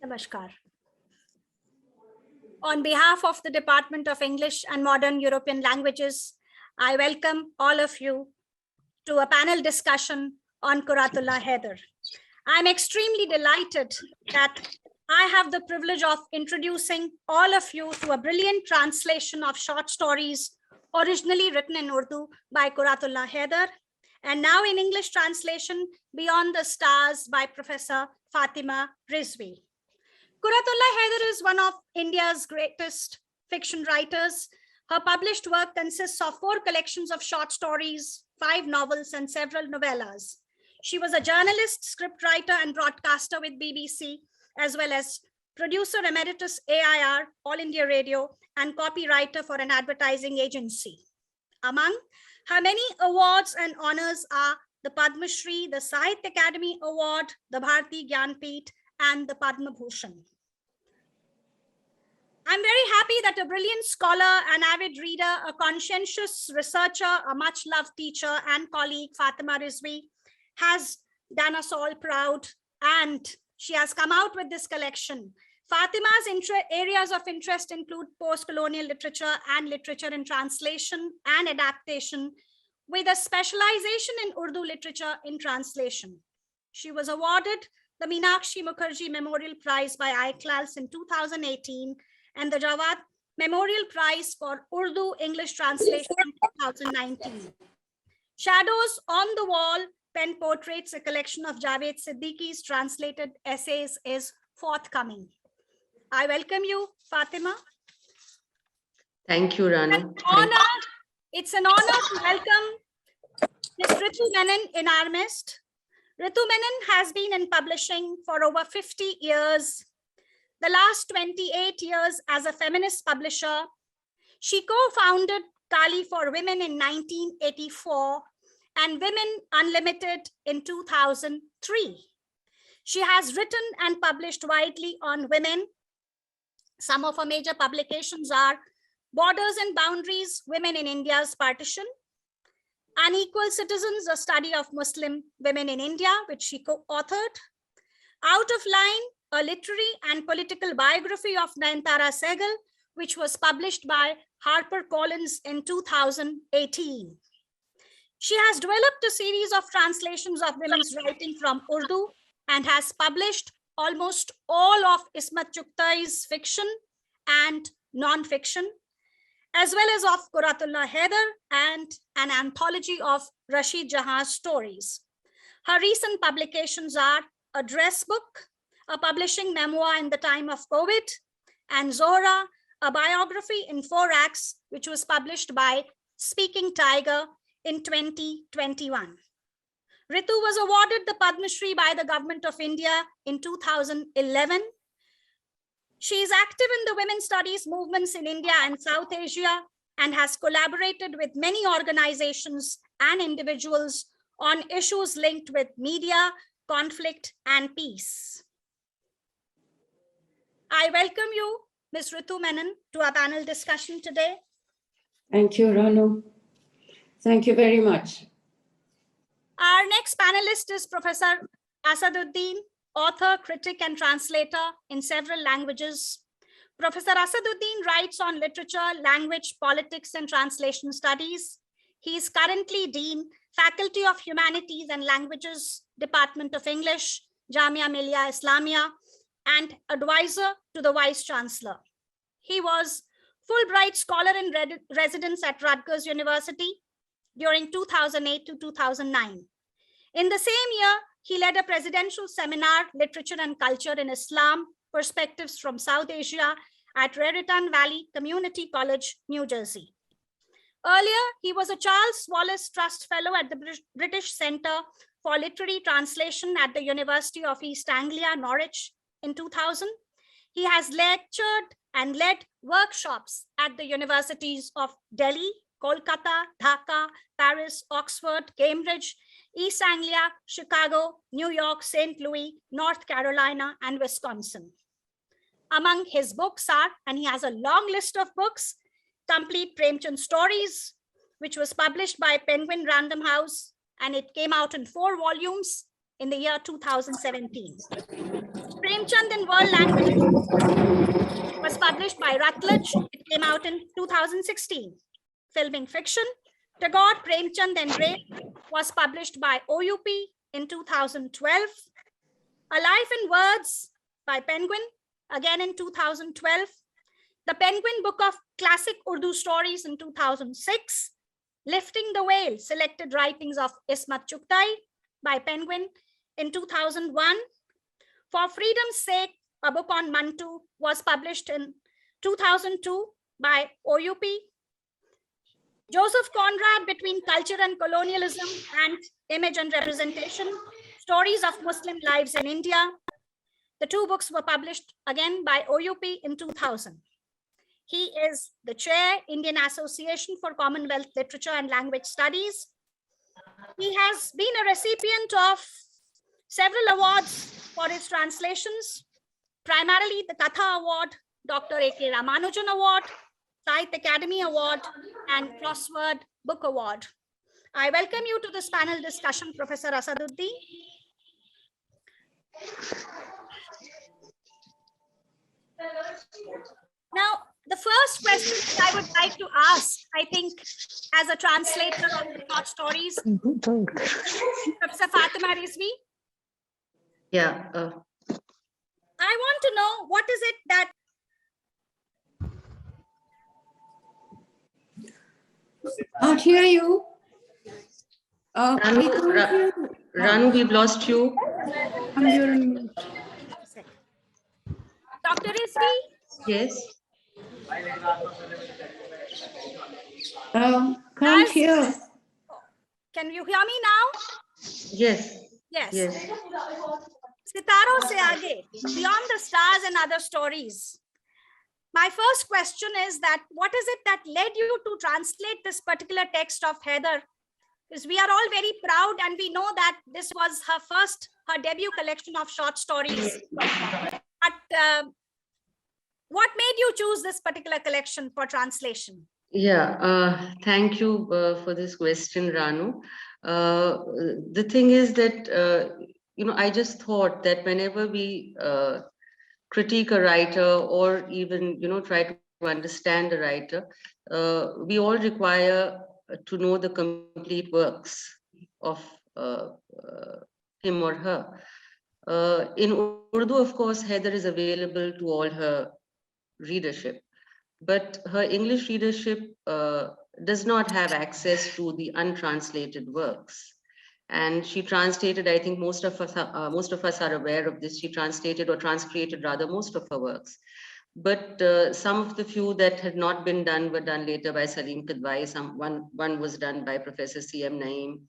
Namaskar. On behalf of the Department of English and Modern European Languages, I welcome all of you to a panel discussion on Qurratulain Hyder. I'm extremely delighted that I have the privilege of introducing all of you to a brilliant translation of short stories originally written in Urdu by Qurratulain Hyder, and now in English translation, Beyond the Stars by Professor Fatima Rizvi. Qurratulain Hyder is one of India's greatest fiction writers. Her published work consists of 4 collections of short stories, 5 novels, and several novellas. She was a journalist, scriptwriter, and broadcaster with BBC, as well as producer emeritus AIR, All India Radio, and copywriter for an advertising agency. Among her many awards and honors are the Padma Shri, the Sahitya Academy Award, the Bharati Gyanpeeth, and the Padma Bhushan. I'm very happy that a brilliant scholar, an avid reader, a conscientious researcher, a much-loved teacher and colleague, Fatima Rizvi, has done us all proud, and she has come out with this collection. Fatima's areas of interest include post-colonial literature and literature in translation and adaptation, with a specialization in Urdu literature in translation. She was awarded the Meenakshi Mukherjee Memorial Prize by ICLALS in 2018 and the Jawad Memorial Prize for Urdu English Translation in 2019. Shadows on the Wall, Pen Portraits, a collection of Javed Siddiqui's translated essays, is forthcoming. I welcome you, Fatima. Thank you, Ranu. It's an honor to welcome Ms. Ritu Menon in our midst. Ritu Menon has been in publishing for over 50 years, the last 28 years as a feminist publisher. She co-founded Kali for Women in 1984 and Women Unlimited in 2003. She has written and published widely on women. Some of her major publications are Borders and Boundaries, Women in India's Partition, Unequal Citizens, a study of Muslim women in India, which she co-authored, Out of Line, a literary and political biography of Nayanthara Sehgal, which was published by HarperCollins in 2018. She has developed a series of translations of women's writing from Urdu and has published almost all of Ismat Chughtai's fiction and non-fiction, as well as of Qurratulain Hyder and an anthology of Rashid Jahan's stories. Her recent publications are a dress book, a publishing memoir in the time of COVID, and Zohra, a biography in 4 acts, which was published by Speaking Tiger in 2021. Ritu was awarded the Padma Shri by the Government of India in 2011. She is active in the women's studies movements in India and South Asia and has collaborated with many organizations and individuals on issues linked with media, conflict, and peace. I welcome you, Ms. Ritu Menon, to our panel discussion today. Thank you, Ranu. Thank you very much. Our next panelist is Professor Asaduddin, author, critic, and translator in several languages. Professor Asaduddin writes on literature, language, politics, and translation studies. He is currently Dean, Faculty of Humanities and Languages, Department of English, Jamia Millia Islamia, and advisor to the Vice Chancellor. He was Fulbright Scholar in Residence at Rutgers University during 2008 to 2009. In the same year, he led a presidential seminar, Literature and Culture in Islam, Perspectives from South Asia at Raritan Valley Community College, New Jersey. Earlier, he was a Charles Wallace Trust Fellow at the British Center for Literary Translation at the University of East Anglia, Norwich in 2000. He has lectured and led workshops at the universities of Delhi, Kolkata, Dhaka, Paris, Oxford, Cambridge, East Anglia, Chicago, New York, St. Louis, North Carolina, and Wisconsin. Among his books are, and he has a long list of books, Complete Premchand Stories, which was published by Penguin Random House, and it came out in 4 volumes in the year 2017. Premchand in World Languages was published by Routledge. It came out in 2016. Filming Fiction, Tagore, Premchand and Ray was published by OUP in 2012. A Life in Words by Penguin, again in 2012. The Penguin Book of Classic Urdu Stories in 2006. Lifting the Veil, Selected Writings of Ismat Chugtai by Penguin in 2001. For Freedom's Sake, a book on Mantu was published in 2002 by OUP. Joseph Conrad, Between Culture and Colonialism and Image and Representation, Stories of Muslim Lives in India. The two books were published again by OUP in 2000. He is the chair, Indian Association for Commonwealth Literature and Language Studies. He has been a recipient of several awards for his translations, primarily the Katha Award, Dr. A.K. Ramanujan Award, Sahitya Academy Award, and Crossword Book Award. I welcome you to this panel discussion, Professor Asaduddin. Now, the first question that I would like to ask, I think, as a translator of the short stories, Professor Fatima Rizvi. Yeah. I want to know what is it that Can't hear you. We can't hear you. Ranu, we've lost you. Dr. Rizvi, Yes. Can't hear. can you hear me now? Yes. Yes. Yes. Sitaro se aage, Beyond the Stars and Other Stories. My first question is that what is it that led you to translate this particular text of Hyder? Because we are all very proud and we know that this was her debut collection of short stories. But what made you choose this particular collection for translation? Yeah. Thank you for this question, Ranu. The thing is that, I just thought that whenever we critique a writer or even, try to understand a writer, we all require to know the complete works of him or her. In Urdu, of course, Hyder is available to all her readership, but her English readership does not have access to the untranslated works. And she translated, I think most of us are aware of this, she translated or transcreated rather most of her works. But some of the few that had not been done were done later by Salim Kidwai. One was done by Professor C.M. Naeem.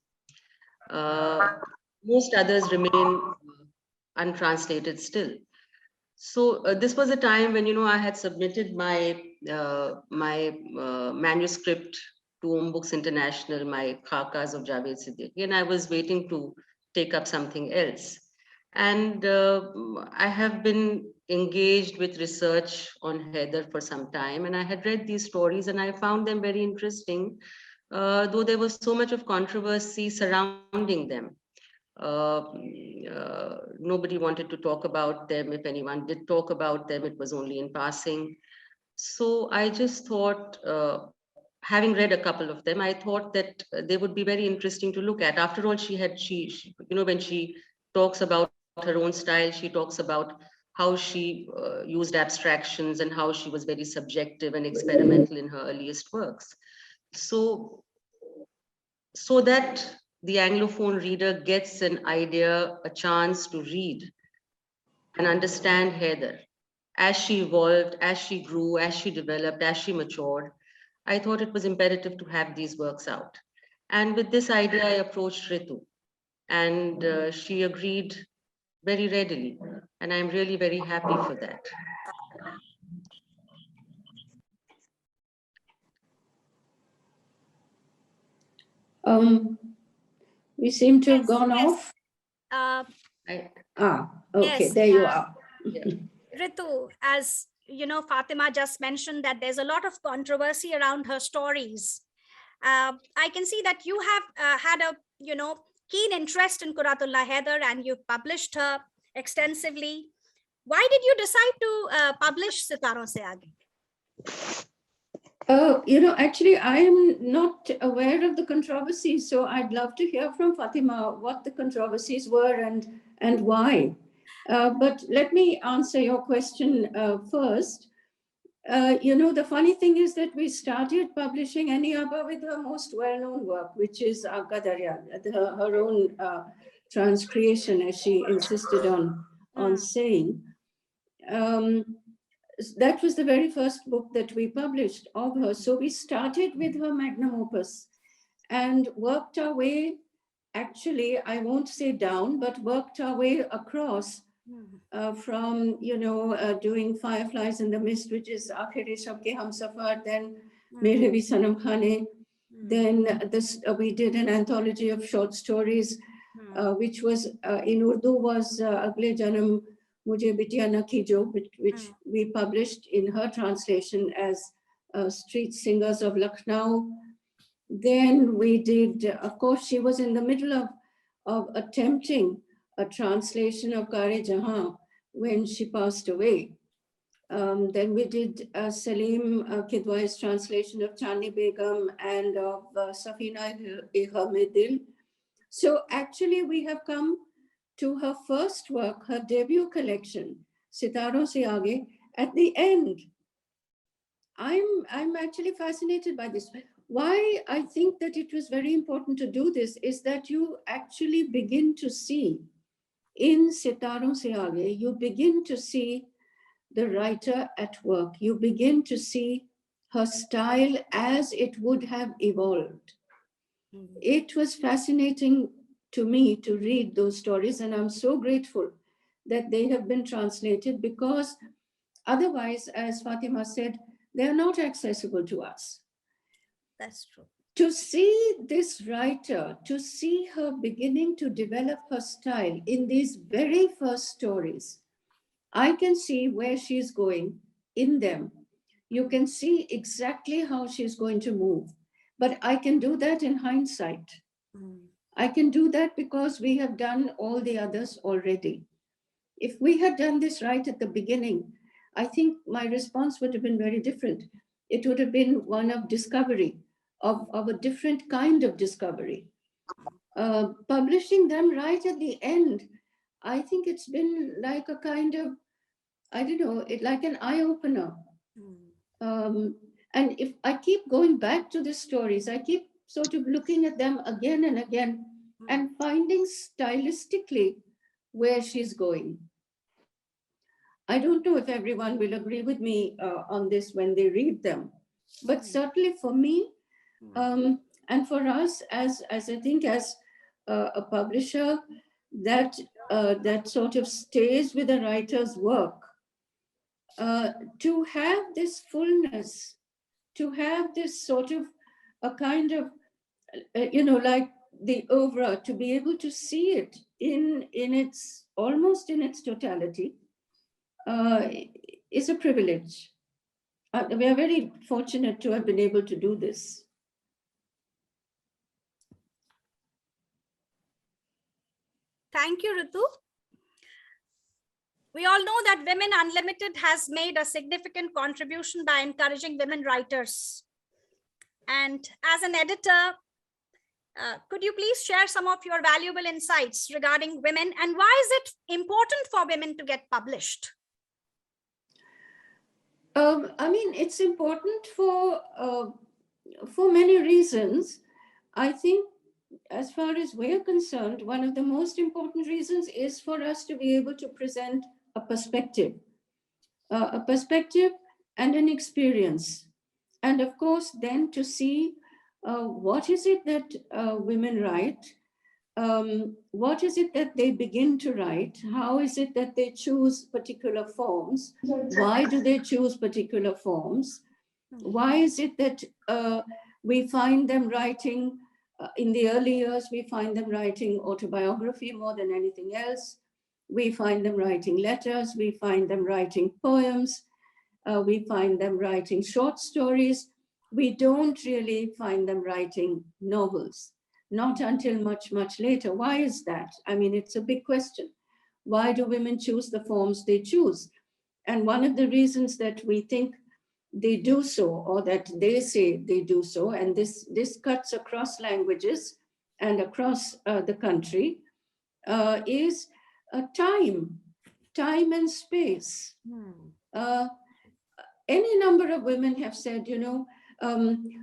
Most others remain untranslated still. So this was a time when, I had submitted my manuscript to Books International, my Khakas of Javed Siddiqui, and I was waiting to take up something else. And I have been engaged with research on Hyder for some time, and I had read these stories and I found them very interesting, though there was so much of controversy surrounding them. Nobody wanted to talk about them. If anyone did talk about them, it was only in passing. So I just thought, having read a couple of them, I thought that they would be very interesting to look at. After all, she when she talks about her own style, she talks about how she used abstractions and how she was very subjective and experimental in her earliest works. So that the Anglophone reader gets an idea, a chance to read and understand Hyder as she evolved, as she grew, as she developed, as she matured. I thought it was imperative to have these works out. And with this idea, I approached Ritu, and she agreed very readily. And I'm really very happy for that. We seem to have gone Yes. off. Okay, Yes, there you are. yeah. Ritu, as you know, Fatima just mentioned that there's a lot of controversy around her stories. I can see that you have had a keen interest in Qurratulain Hyder and you've published her extensively. Why did you decide to publish Sitaron Se Aage? Actually, I am not aware of the controversies, so I'd love to hear from Fatima what the controversies were and why. But let me answer your question first. The funny thing is that we started publishing Annie Abba with her most well-known work, which is Agha Darya, her own transcreation, as she insisted on saying. That was the very first book that we published of her. So we started with her magnum opus and worked our way, actually, I won't say down, but worked our way across from, doing Fireflies in the Mist, which is Aakhir Shab Ke Hamsafar, then Mere Bhi Sanam Khane. Then we did an anthology of short stories, which was in Urdu was Agle Janam Mujhe Bitiya Na Kijo, which we published in her translation as Street Singers of Lucknow. Then we did, of course, she was in the middle of attempting a translation of Kare Jahan when she passed away. Then we did Salim Kidwai's translation of Chani Begum and of Safina Dil. So actually we have come to her first work, her debut collection, Sitaron Se Aage, at the end. I'm actually fascinated by this. Why I think that it was very important to do this is that you actually begin to see in Sitaron Se Aage, you begin to see the writer at work. You begin to see her style as it would have evolved. It was fascinating to me to read those stories, and I'm so grateful that they have been translated, because otherwise, as Fatima said, they're not accessible to us. That's true. To see this writer, to see her beginning to develop her style in these very first stories, I can see where she's going in them. You can see exactly how she's going to move, but I can do that in hindsight. I can do that because we have done all the others already. If we had done this right at the beginning, I think my response would have been very different. It would have been one of discovery, of a different kind of discovery. Publishing them right at the end, I think it's been like a kind of, I don't know, like an eye-opener. And if I keep going back to the stories, I keep sort of looking at them again and again and finding stylistically where she's going. I don't know if everyone will agree with me on this when they read them, but certainly for me and for us as I think as a publisher that sort of stays with a writer's work, to have this fullness, to have this sort of a kind of, like the oeuvre, to be able to see it in its, almost in its totality, is a privilege. We are very fortunate to have been able to do this. Thank you, Ritu. We all know that Women Unlimited has made a significant contribution by encouraging women writers. And as an editor, could you please share some of your valuable insights regarding women, and why is it important for women to get published? I mean, it's important for many reasons. I think as far as we're concerned, one of the most important reasons is for us to be able to present a perspective and an experience. And of course, then to see what is it that women write, what is it that they begin to write, how is it that they choose particular forms, why do they choose particular forms, why is it that we find them writing, in the early years, we find them writing autobiography more than anything else. We find them writing letters, we find them writing poems, we find them writing short stories. We don't really find them writing novels, not until much, much later. Why is that? I mean, it's a big question. Why do women choose the forms they choose? And one of the reasons that we think they do so, or that they say they do so, and this cuts across languages and across the country, is time and space. Any number of women have said,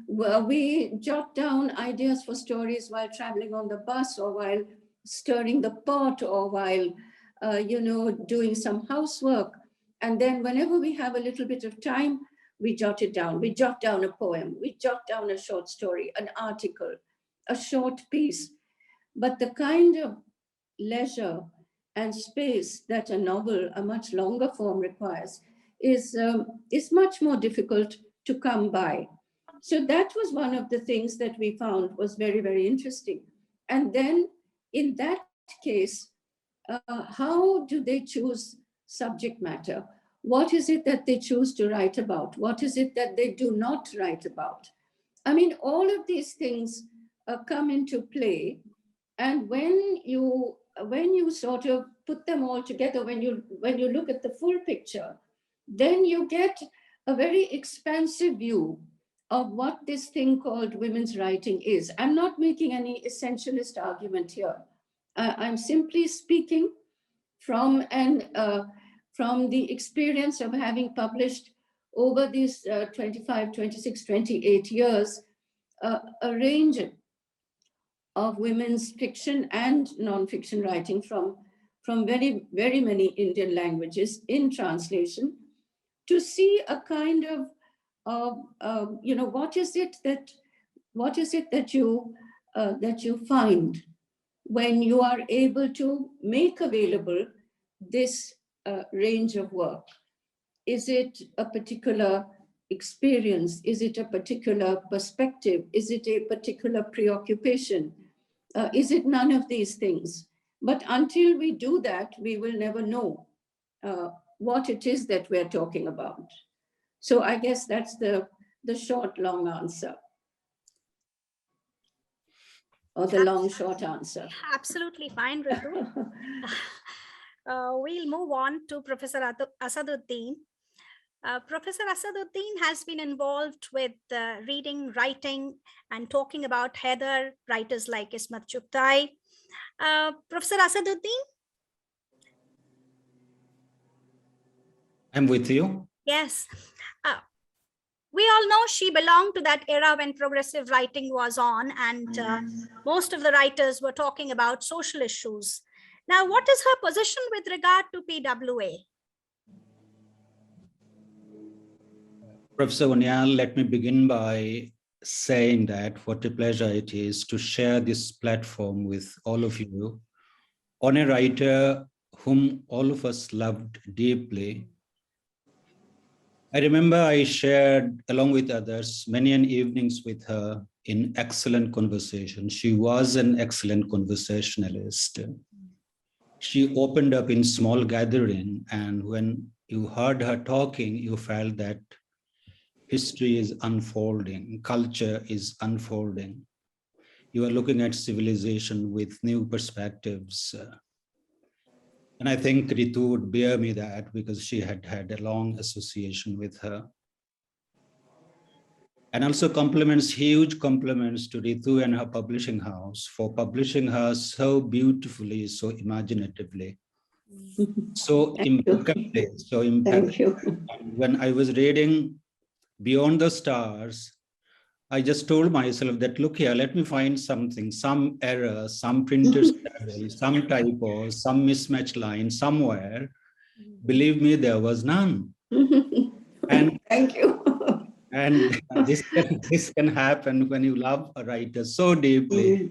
well, we jot down ideas for stories while traveling on the bus, or while stirring the pot, or while, doing some housework. And then whenever we have a little bit of time, we jot it down. We jot down a poem, we jot down a short story, an article, a short piece. But the kind of leisure and space that a novel, a much longer form, requires is much more difficult to come by. So that was one of the things that we found was very, very interesting. And then in that case, how do they choose subject matter? What is it that they choose to write about? What is it that they do not write about? I mean, all of these things come into play. And when you sort of put them all together, when you look at the full picture, then you get a very expansive view of what this thing called women's writing is. I'm not making any essentialist argument here. I'm simply speaking from the experience of having published over these 25, 26, 28 years, a range of women's fiction and non-fiction writing from very, very many Indian languages in translation, to see a kind of what is it that you find when you are able to make available this range of work. Is it a particular experience? Is it a particular perspective? Is it a particular preoccupation? Is it none of these things? But until we do that, we will never know what it is that we're talking about. So I guess that's the short, long answer. Or the long, short answer. Absolutely fine, Ritu. We'll move on to Professor Asaduddin. Professor Asaduddin has been involved with reading, writing, and talking about Hyder writers like Ismat Chugtai. Professor Asaduddin? I'm with you. Yes. We all know she belonged to that era when progressive writing was on, and most of the writers were talking about social issues. Now, what is her position with regard to PWA? Professor Uniyal, let me begin by saying that what a pleasure it is to share this platform with all of you on a writer whom all of us loved deeply. I remember I shared, along with others, many an evenings with her in excellent conversation. She was an excellent conversationalist. She opened up in small gathering, and when you heard her talking, you felt that history is unfolding, culture is unfolding. You are looking at civilization with new perspectives. And I think Ritu would bear me that, because she had had a long association with her. And also huge compliments to Ritu and her publishing house for publishing her so beautifully, so imaginatively, so impeccably, so impeccably. Thank you. When I was reading Beyond the Stars, I just told myself that, look here, let me find something, some error, some printer's error, some typo, some mismatched line somewhere. Believe me, there was none. And thank you. And this can happen when you love a writer so deeply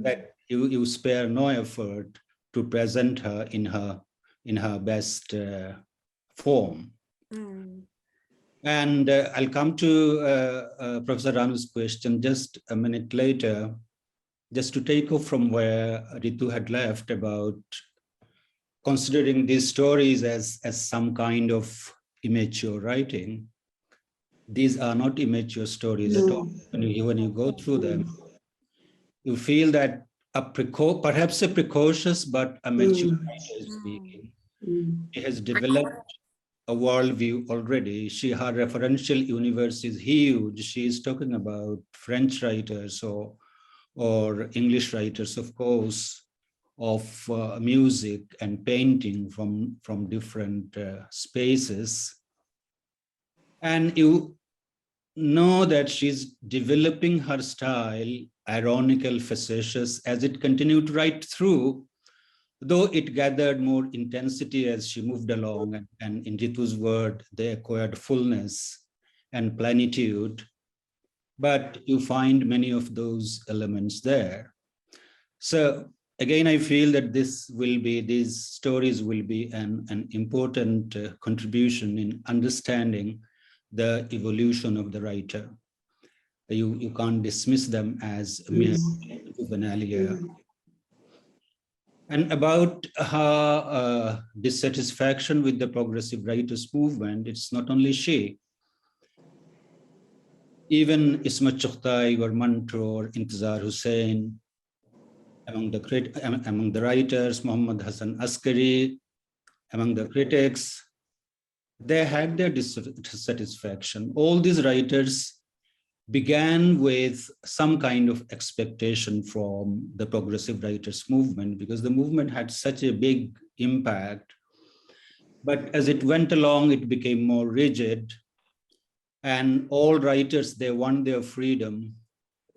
that you spare no effort to present her in her best form. And I'll come to Professor Ranu's question just a minute later, just to take off from where Ritu had left about considering these stories as some kind of immature writing. These are not immature stories at all. When you go through them, you feel that perhaps a precocious but a mature writer speaking. She has developed a worldview already. Her referential universe is huge. She is talking about French writers or English writers, of course, of music and painting from different spaces. And you know that she's developing her style, ironical, facetious, as it continued right through, though it gathered more intensity as she moved along, and in Ritu's word, they acquired fullness and plenitude. But you find many of those elements there. So again, I feel that these stories will be an important contribution in understanding the evolution of the writer. You can't dismiss them as mere juvenilia. And about her dissatisfaction with the progressive writers movement, it's not only she. Even Ismat Chughtai or Manto or Intizar Hussain, among the writers, Muhammad Hassan Askari, among the critics, they had their dissatisfaction. All these writers began with some kind of expectation from the progressive writers movement, because the movement had such a big impact. But as it went along, it became more rigid, and all writers, they want their freedom.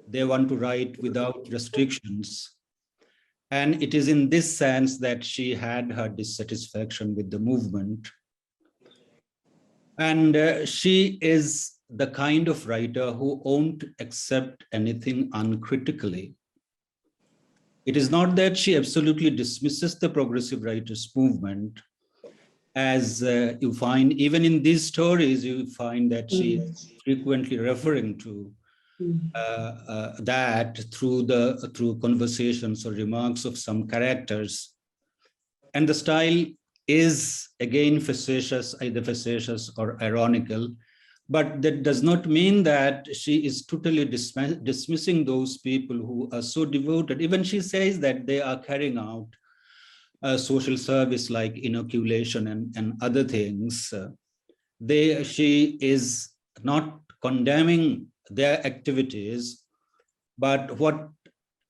They want to write without restrictions. And it is in this sense that she had her dissatisfaction with the movement. And she is the kind of writer who won't accept anything uncritically. It is not that she absolutely dismisses the progressive writers movement, as you find even in these stories, you find that she is frequently referring to that through conversations or remarks of some characters. And the style is again facetious, either facetious or ironical, but that does not mean that she is totally dismissing those people who are so devoted. Even she says that they are carrying out social service like inoculation and other things. She is not condemning their activities, but what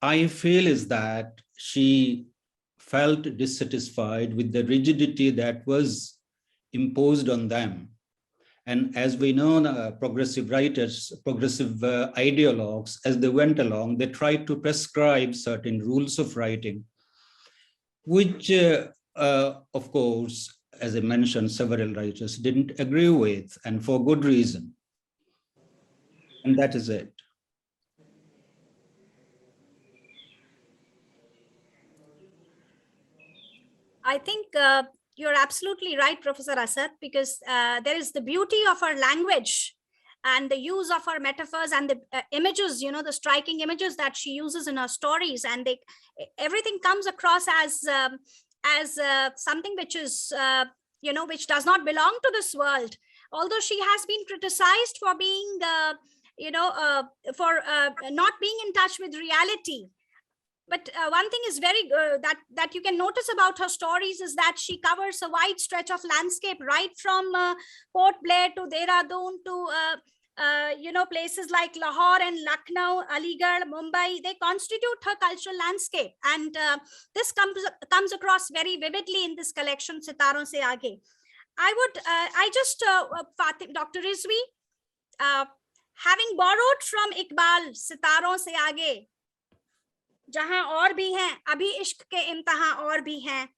I feel is that she felt dissatisfied with the rigidity that was imposed on them. And as we know, progressive writers, progressive ideologues, as they went along, they tried to prescribe certain rules of writing, which, of course, as I mentioned, several writers didn't agree with, and for good reason. And that is it. I think you're absolutely right, Professor Asad, because there is the beauty of our language and the use of our metaphors and the images, the striking images that she uses in her stories, and everything comes across as something which is, which does not belong to this world. Although she has been criticized for being, for not being in touch with reality. But one thing is very that you can notice about her stories is that she covers a wide stretch of landscape, right from Port Blair to Dehradun to places like Lahore and Lucknow, Aligarh, Mumbai. They constitute her cultural landscape, and this comes across very vividly in this collection, Sitaron Se Aage. Dr. Rizvi, having borrowed from Iqbal, Sitaron Se Aage, जहां और भी हैं, अभी इश्क के इम्तिहान और भी हैं.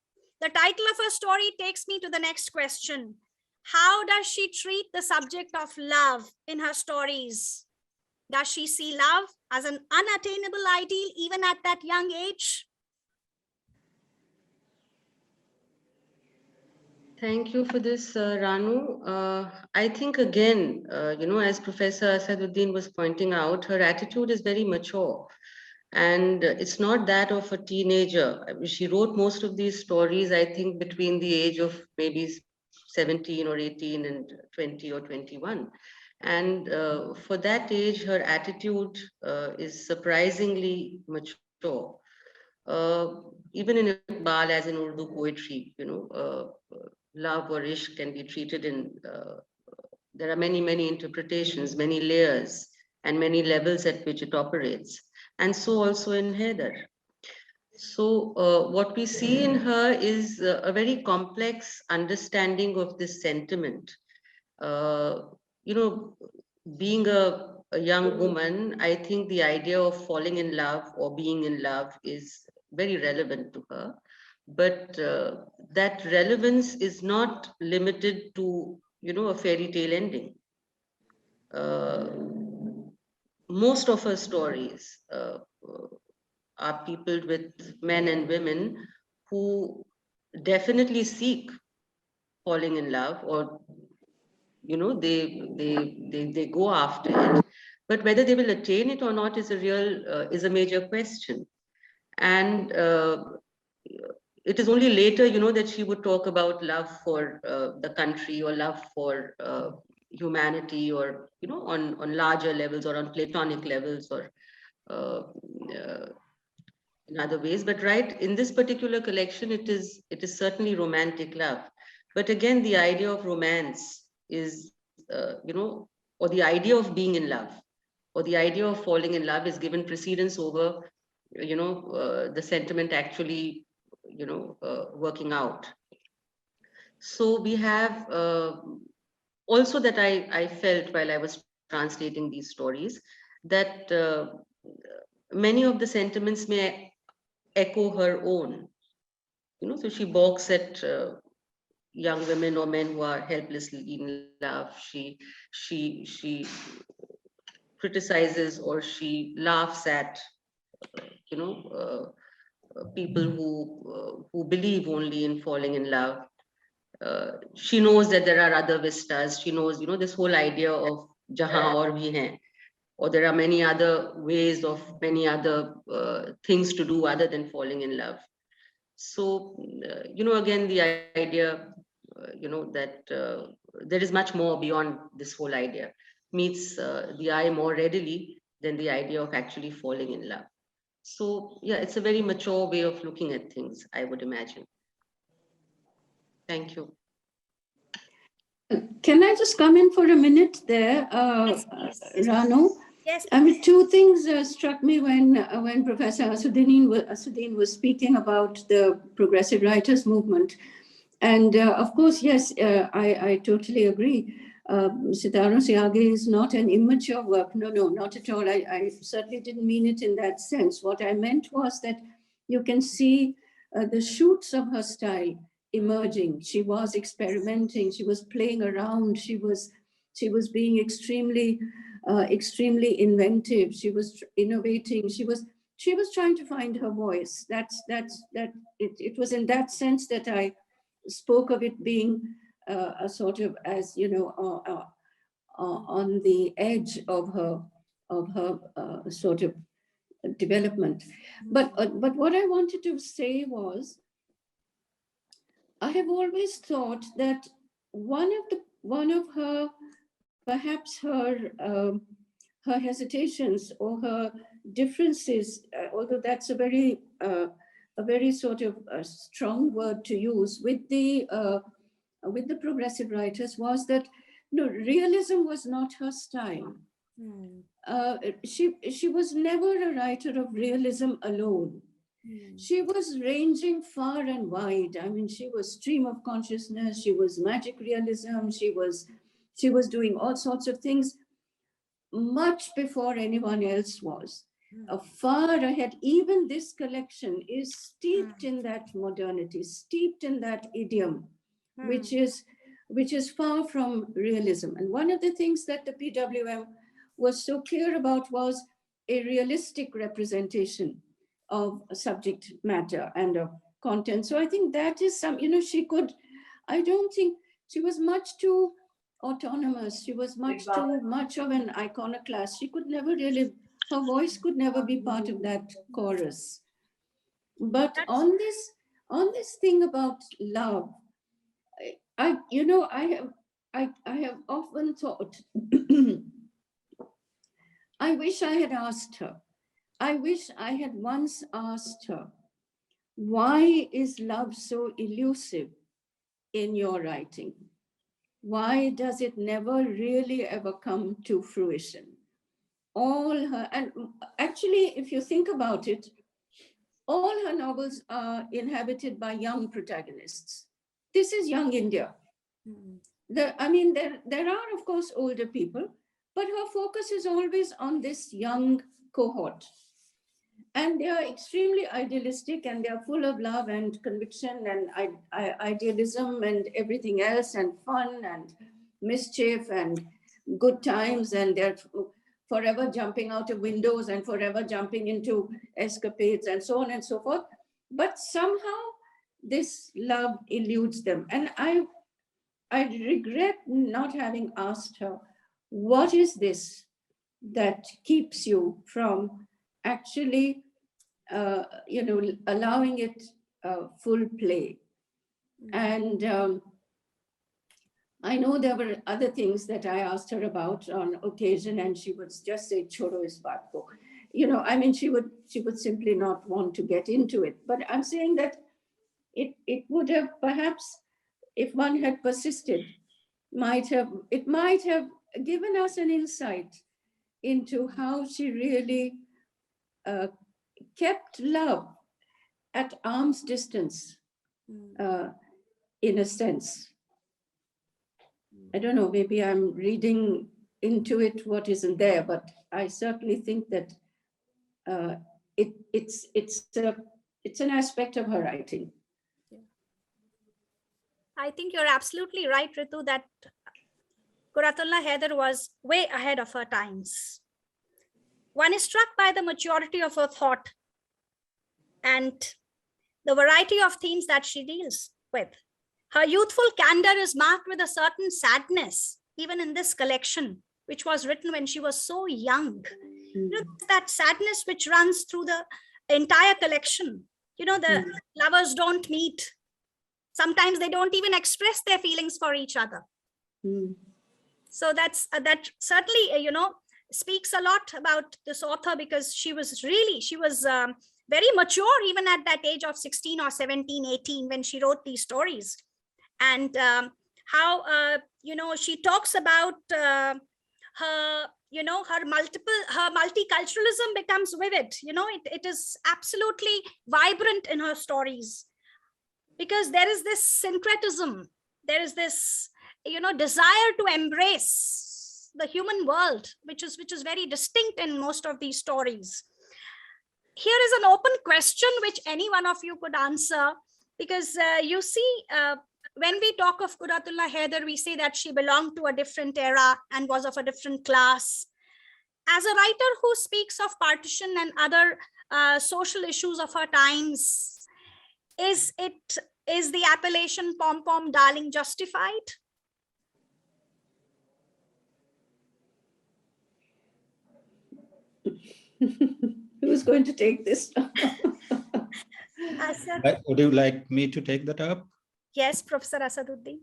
The title of her story takes me to the next question. How does she treat the subject of love in her stories? Does she see love as an unattainable ideal even at that young age? Thank you for this, Ranu. I think again, as Professor Asaduddin was pointing out, her attitude is very mature. And it's not that of a teenager. She wrote most of these stories, I think, between the age of maybe 17 or 18 and 20 or 21. And for that age, her attitude is surprisingly mature. even in Iqbal, as in Urdu poetry, love or ishq can be treated in, there are many, many interpretations, many layers, and many levels at which it operates. And so also in Hyder. So what we see in her is a very complex understanding of this sentiment. Uh, Being a young woman, I think the idea of falling in love or being in love is very relevant to her. But that relevance is not limited to, a fairy tale ending. Uh, Most of her stories are peopled with men and women who definitely seek falling in love, or they go after it, but whether they will attain it or not is a major question. And it is only later that she would talk about love for the country, or love for humanity, or on larger levels, or on platonic levels, or uh, uh, in other ways. But right, in this particular collection, it is certainly romantic love. But again, the idea of romance is, or the idea of being in love, or the idea of falling in love is given precedence over, the sentiment actually, working out. So we have also that I felt while I was translating these stories, that many of the sentiments may echo her own. So she balks at young women or men who are helplessly in love. She criticizes, or she laughs at, you know, people who believe only in falling in love. She knows that there are other vistas. She knows, this whole idea of jahan aur bhi hai, or there are many other ways of many other things to do other than falling in love. So, again, the idea, that there is much more beyond this whole idea, meets the eye more readily than the idea of actually falling in love. So, yeah, it's a very mature way of looking at things, I would imagine. Thank you. Can I just come in for a minute there, Ranu? Yes. I mean, two things struck me when Professor Asaduddin was speaking about the progressive writers movement. And of course, yes, I totally agree. Sitaro Se Aage is not an immature work. No, not at all. I certainly didn't mean it in that sense. What I meant was that you can see the shoots of her style emerging. She was experimenting. She was playing around. She was being extremely inventive. She was innovating. She was trying to find her voice. It was in that sense that I spoke of it being a sort of, as on the edge of her sort of development. But what I wanted to say was, I have always thought that one of her, perhaps her hesitations or her differences, although that's a very sort of strong word to use with the progressive writers, was that realism was not her style. She was never a writer of realism alone. She was ranging far and wide. I mean, she was stream of consciousness. She was magic realism. She was doing all sorts of things much before anyone else was. Far ahead. Even this collection is steeped in that modernity, steeped in that idiom, which is far from realism. And one of the things that the PWM was so clear about was a realistic representation of subject matter and of content. So I think that is some, I don't think she was much too autonomous. She was much too much of an iconoclast. She could never really, her voice could never be part of that chorus. But on this thing about love, I have often thought, I wish I had asked her. I wish I had once asked her why is love so elusive in your writing? Why does it never really ever come to fruition? All her, and actually, if you think about it, all her novels are inhabited by young protagonists. This is young India. I mean, there are, of course, older people, but her focus is always on this young cohort. And they are extremely idealistic, and they are full of love and conviction and idealism and everything else, and fun and mischief and good times. And they're forever jumping out of windows and forever jumping into escapades and so on and so forth. But somehow this love eludes them. And I regret not having asked her, what is this that keeps you from actually, allowing it full play? And I know there were other things that I asked her about on occasion, and she would just say, "Choro is baat ko." I mean, she would simply not want to get into it. But I'm saying that it would have perhaps, if one had persisted, it might have given us an insight into how she really kept love at arm's distance, in a sense. I don't know, maybe I'm reading into it what isn't there, but I certainly think that it's an aspect of her writing. I think you're absolutely right, Ritu, that Qurratulain Hyder was way ahead of her times. One is struck by the maturity of her thought and the variety of themes that she deals with. Her youthful candor is marked with a certain sadness, even in this collection, which was written when she was so young. That sadness which runs through the entire collection. The lovers don't meet. Sometimes they don't even express their feelings for each other. So that certainly, speaks a lot about this author, because she was very mature even at that age of 16 or 17, 18 when she wrote these stories. And how, she talks about her multiculturalism becomes vivid. It is absolutely vibrant in her stories, because there is this syncretism, there is this desire to embrace the human world, which is very distinct in most of these stories. Here is an open question which any one of you could answer, because you see, when we talk of Qurratulain Hyder, we say that she belonged to a different era and was of a different class. As a writer who speaks of partition and other social issues of her times, is the appellation pom-pom darling justified? Who's going to take this? Would you like me to take that up? Yes, Professor Asaduddin.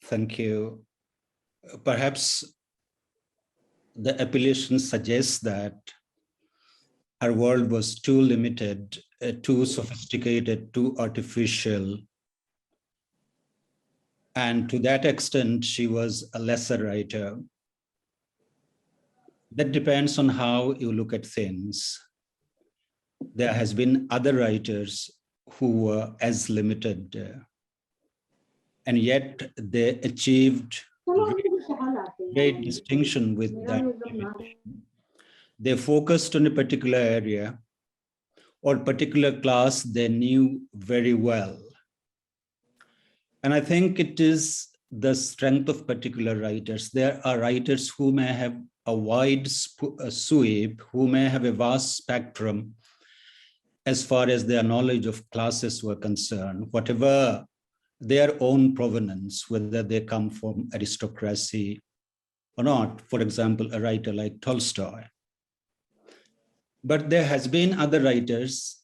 Thank you. Perhaps the appellation suggests that her world was too limited, too sophisticated, too artificial. And to that extent, she was a lesser writer. That depends on how you look at things. There has been other writers who were as limited, and yet they achieved great distinction with that limitation. They focused on a particular area or particular class they knew very well. And I think it is the strength of particular writers. There are writers who may have a wide sweep, who may have a vast spectrum as far as their knowledge of classes were concerned, whatever their own provenance, whether they come from aristocracy or not. For example, a writer like Tolstoy. But there has been other writers,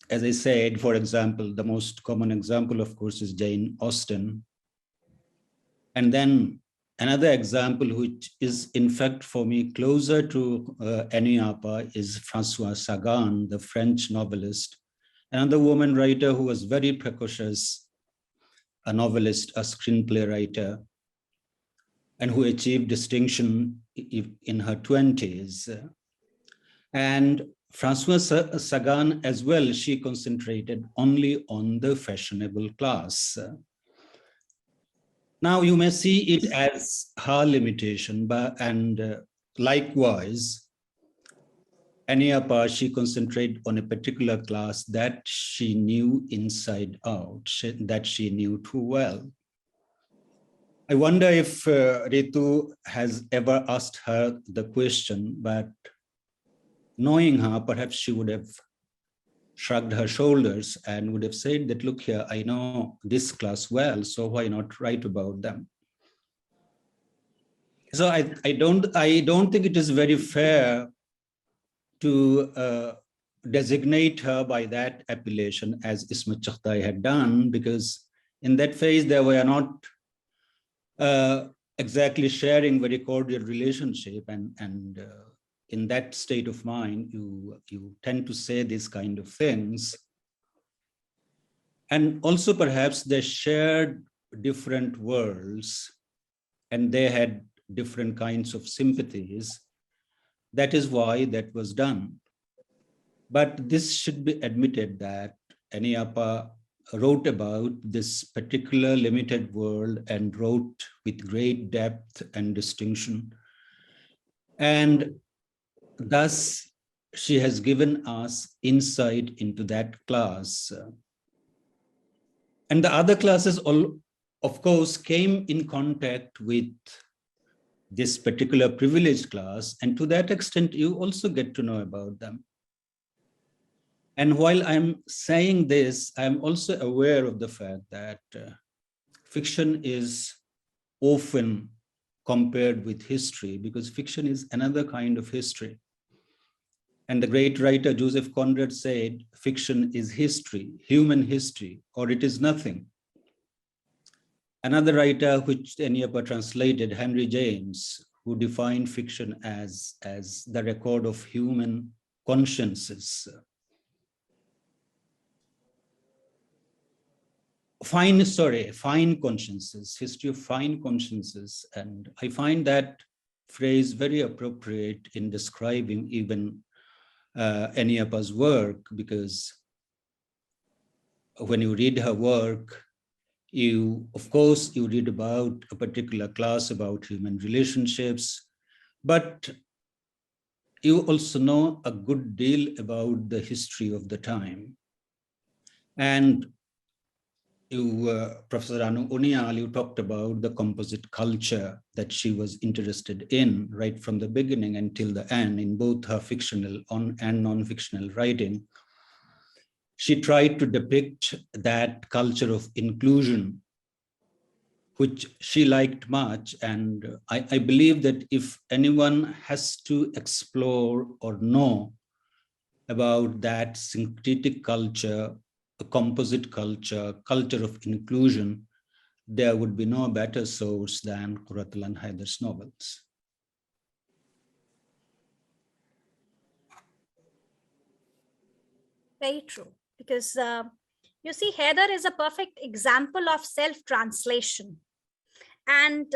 as I said, for example, the most common example, of course, is Jane Austen. And then another example, which is in fact for me closer to Anyapa, is Francois Sagan, the French novelist, another woman writer who was very precocious, a novelist, a screenplay writer, and who achieved distinction in her 20s. And Francois Sagan as well, she concentrated only on the fashionable class. Now you may see it as her limitation, and likewise, Anyapa, she concentrated on a particular class that she knew inside out, that she knew too well. I wonder if Ritu has ever asked her the question, but knowing her, perhaps she would have shrugged her shoulders and would have said that, look here, I know this class well, so why not write about them? So I don't think it is very fair to designate her by that appellation as Ismat Chaghtai had done, because in that phase they were not exactly sharing very cordial relationship, and in that state of mind, you tend to say these kind of things. And also perhaps they shared different worlds and they had different kinds of sympathies. That is why that was done. But this should be admitted that Anyapa wrote about this particular limited world and wrote with great depth and distinction. And thus, she has given us insight into that class. And the other classes, all, of course, came in contact with this particular privileged class. And to that extent, you also get to know about them. And while I'm saying this, I'm also aware of the fact that fiction is often compared with history, because fiction is another kind of history. And the great writer Joseph Conrad said, fiction is history, human history, or it is nothing. Another writer, which Anyapa translated, Henry James, who defined fiction as the record of human consciences. Fine consciences, history of fine consciences. And I find that phrase very appropriate in describing even Anyapa's work, because when you read her work, of course, you read about a particular class, about human relationships, but you also know a good deal about the history of the time. And you, Professor Ranu Uniyal, you talked about the composite culture that she was interested in right from the beginning until the end in both her fictional and non-fictional writing. She tried to depict that culture of inclusion, which she liked much. And I believe that if anyone has to explore or know about that syncretic culture, a composite culture, culture of inclusion, there would be no better source than Qurratulain Hyder's novels. Very true, because you see, Hyder is a perfect example of self-translation. And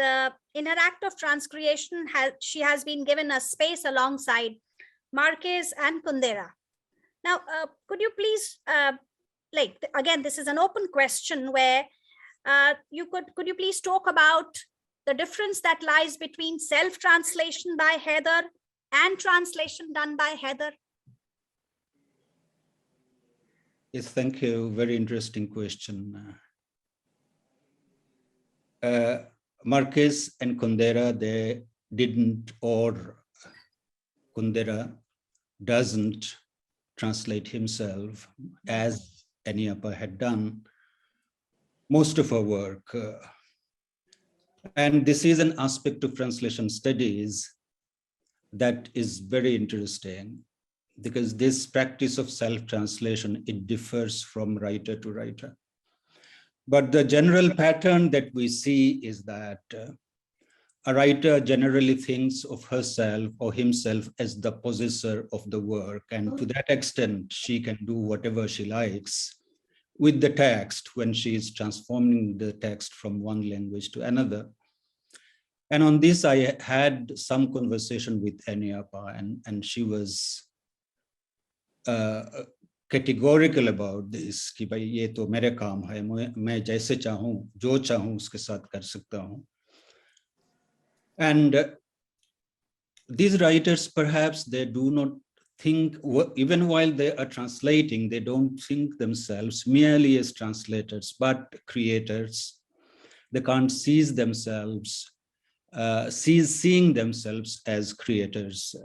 in her act of transcreation, she has been given a space alongside Marquez and Kundera. Now, could you please, again, this is an open question where could you please talk about the difference that lies between self-translation by Hyder and translation done by Hyder? Yes, thank you. Very interesting question. Marquez and Kundera, they didn't, or Kundera doesn't translate himself as Anyapa had done most of her work. And this is an aspect of translation studies that is very interesting, because this practice of self-translation, it differs from writer to writer. But the general pattern that we see is that a writer generally thinks of herself or himself as the possessor of the work, and to that extent, she can do whatever she likes with the text when she is transforming the text from one language to another. And on this, I had some conversation with Anyapa, and she was categorical about this, कि भाई ये तो मेरे काम है, मैं जैसे चाहूँ, जो चाहूँ उसके साथ कर सकता हूँ. And these writers, perhaps they do not think, even while they are translating, they don't think themselves merely as translators, but creators. They can't see themselves, seeing themselves as creators.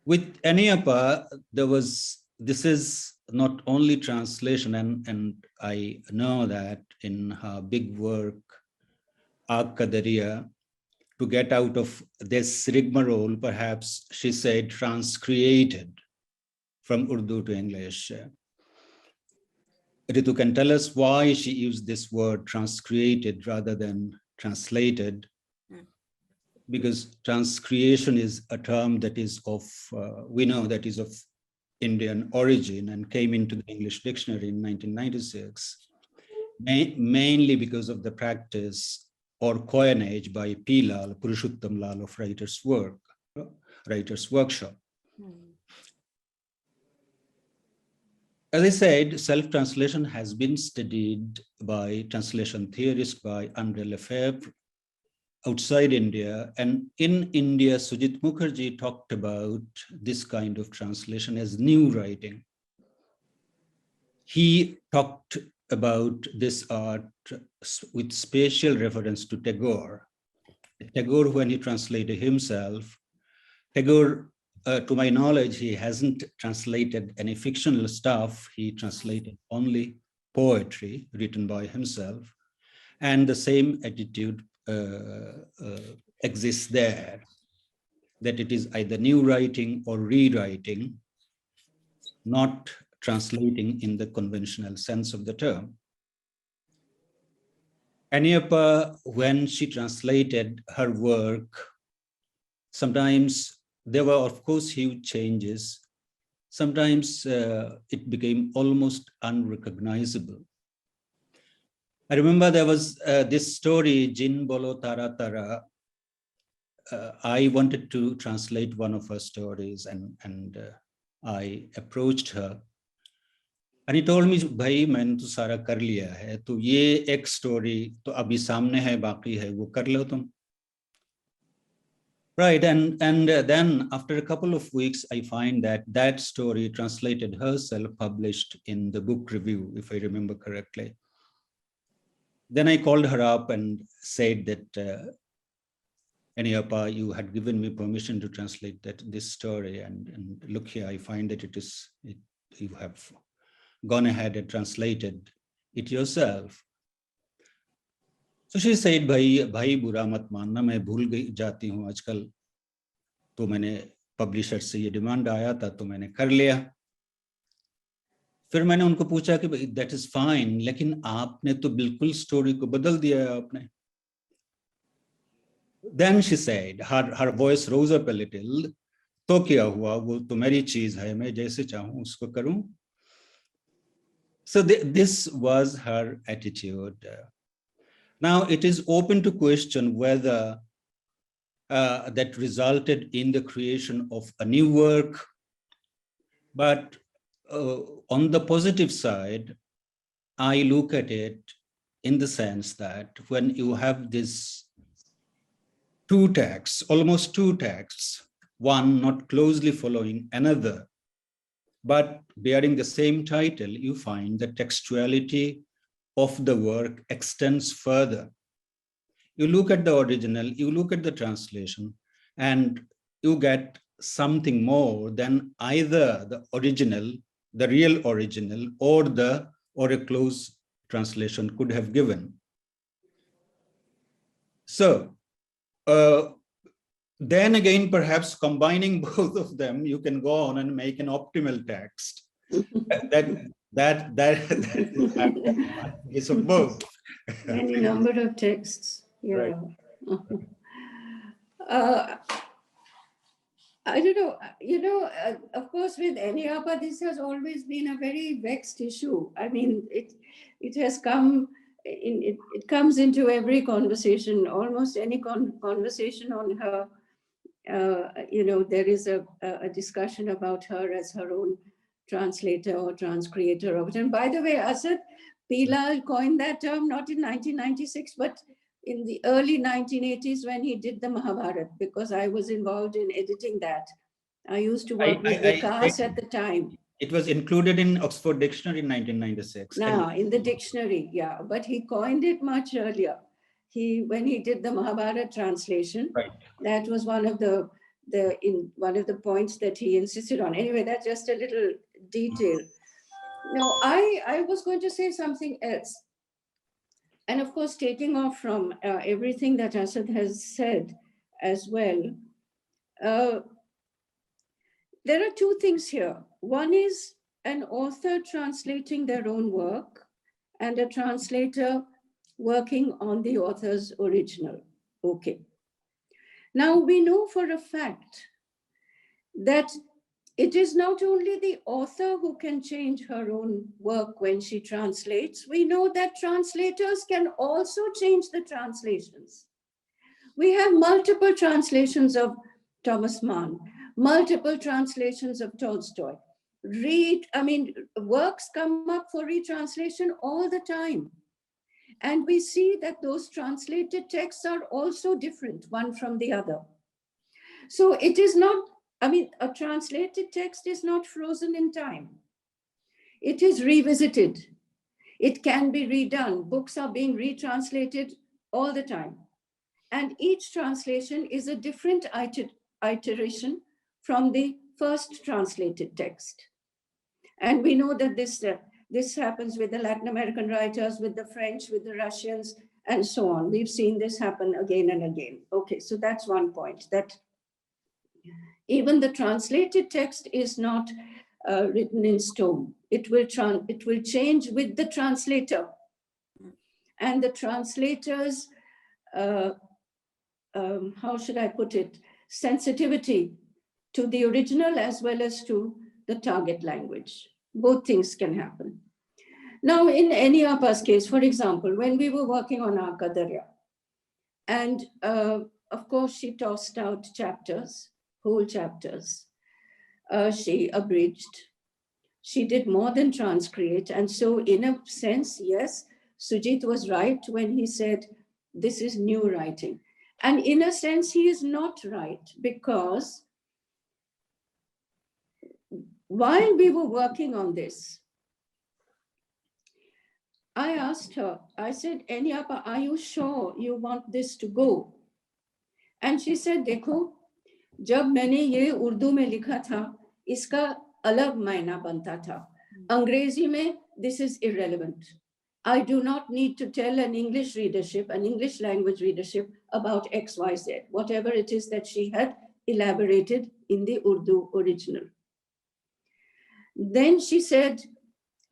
With Anyapa, this is not only translation, and I know that in her big work, Kadariya, to get out of this rigmarole, perhaps she said transcreated from Urdu to English. Ritu can tell us why she used this word transcreated rather than translated, because transcreation is a term that is of, we know that is of Indian origin and came into the English dictionary in 1996, mainly because of the practice or coinage by P. Lal, Purushottam Lal of Writer's Workshop. As I said, self-translation has been studied by translation theorists by André Lefebvre outside India. And in India, Sujit Mukherjee talked about this kind of translation as new writing. He talked about this art with special reference to Tagore. Tagore, when he translated himself, Tagore, to my knowledge, he hasn't translated any fictional stuff. He translated only poetry written by himself. And the same attitude exists there, that it is either new writing or rewriting, not translating in the conventional sense of the term. Anyapa, when she translated her work, sometimes there were, of course, huge changes. Sometimes it became almost unrecognizable. I remember there was this story, Jin Bolo Tara Tara. I wanted to translate one of her stories, and I approached her. And he told me, भाई मैंने तो सारा कर लिया है, तो ये एक स्टोरी तो अभी सामने है, बाकी है वो कर लो तुम. Right, and then after a couple of weeks, I find that story translated herself, published in the book review, if I remember correctly. Then I called her up and said that, Anyapa, you had given me permission to translate this story, and look here, I find that you have gone ahead and translated it yourself. So she said, भाई बुरा मत मानना, मैं भूल जाती हूँ आजकल, तो मैंने पब्लिशर से ये डिमांड आया था तो मैंने कर लिया. फिर मैंने उनको पूछा कि that is fine, लेकिन आपने तो बिल्कुल स्टोरी को बदल दिया है आपने. Then she said, her voice rose up a little, तो क्या हुआ, वो तो मेरी चीज है, मैं जैसे चाहूँ उसको करूँ. So this was her attitude. Now it is open to question whether that resulted in the creation of a new work. But on the positive side, I look at it in the sense that when you have this almost two texts, one not closely following another, but bearing the same title, you find the textuality of the work extends further. You look at the original, you look at the translation, and you get something more than either the original, the real original, or a close translation could have given. So, then again, perhaps combining both of them, you can go on and make an optimal text. that is of both. Any number of texts. Yeah. Right. I don't know, of course, with Anyapa, this has always been a very vexed issue. I mean, it has come, it comes into every conversation, almost any conversation on her. There is a discussion about her as her own translator or transcreator of it. And by the way, Asad Bilal coined that term not in 1996, but in the early 1980s when he did the Mahabharata, because I was involved in editing that. I used to work with Vikas at the time. It was included in Oxford Dictionary in 1996. Now, in the dictionary, yeah, but he coined it much earlier. When he did the Mahabharata translation, right. That was one of the points that he insisted on. Anyway, that's just a little detail. Now, I was going to say something else. And of course, taking off from everything that Asad has said as well, there are two things here. One is an author translating their own work and a translator working on the author's original. Okay. Now, we know for a fact that it is not only the author who can change her own work when she translates. We know that translators can also change the translations. We have multiple translations of Thomas Mann, multiple translations of Tolstoy. Works come up for retranslation all the time. And we see that those translated texts are also different, one from the other. So it is not, a translated text is not frozen in time. It is revisited. It can be redone. Books are being retranslated all the time. And each translation is a different iteration from the first translated text. And we know that this happens with the Latin American writers, with the French, with the Russians, and so on. We've seen this happen again and again. Okay, so that's one point, that even the translated text is not written in stone. It will change with the translator. And the translator's, how should I put it, sensitivity to the original as well as to the target language. Both things can happen. Now, in Anyappa's case, for example, when we were working on our Qadarya, and of course, she tossed out chapters, whole chapters. She abridged. She did more than transcreate. And so in a sense, yes, Sujit was right when he said, this is new writing. And in a sense, he is not right, because while we were working on this, I asked her, I said, Anyappa, are you sure you want this to go? And she said, देखो, जब मैंने ये उर्दू में लिखा था, इसका अलग मायना बनता था. अंग्रेजी में, this is irrelevant. I do not need to tell an English readership, an English language readership about X, Y, Z, whatever it is that she had elaborated in the Urdu original. Then she said,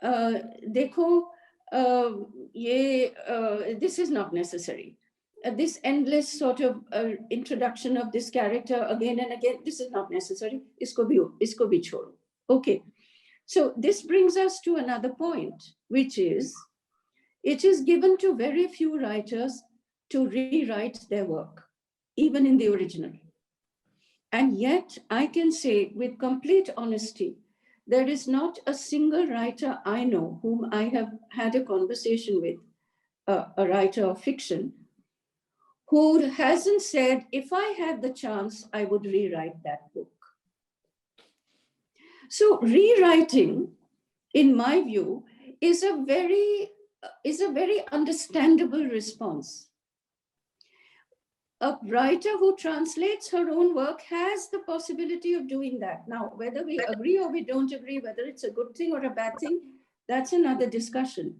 देखो, this is not necessary. This endless sort of introduction of this character again and again, this is not necessary. Isko bhi chodo. Okay. So this brings us to another point, which is, it is given to very few writers to rewrite their work, even in the original. And yet I can say with complete honesty, there is not a single writer I know whom I have had a conversation with, a writer of fiction, who hasn't said, if I had the chance, I would rewrite that book. So rewriting, in my view, is a very understandable response. A writer who translates her own work has the possibility of doing that. Now, whether we agree or we don't agree, whether it's a good thing or a bad thing, that's another discussion.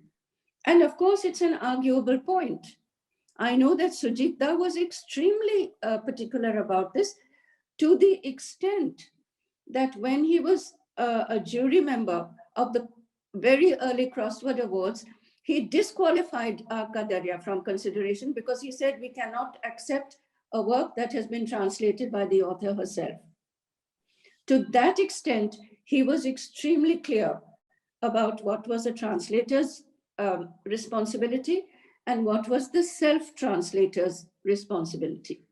And of course, it's an arguable point. I know that Sujita was extremely particular about this, to the extent that when he was a jury member of the very early Crossword Awards, he disqualified Qadariya from consideration because he said we cannot accept a work that has been translated by the author herself. To that extent, he was extremely clear about what was a translator's responsibility and what was the self-translator's responsibility.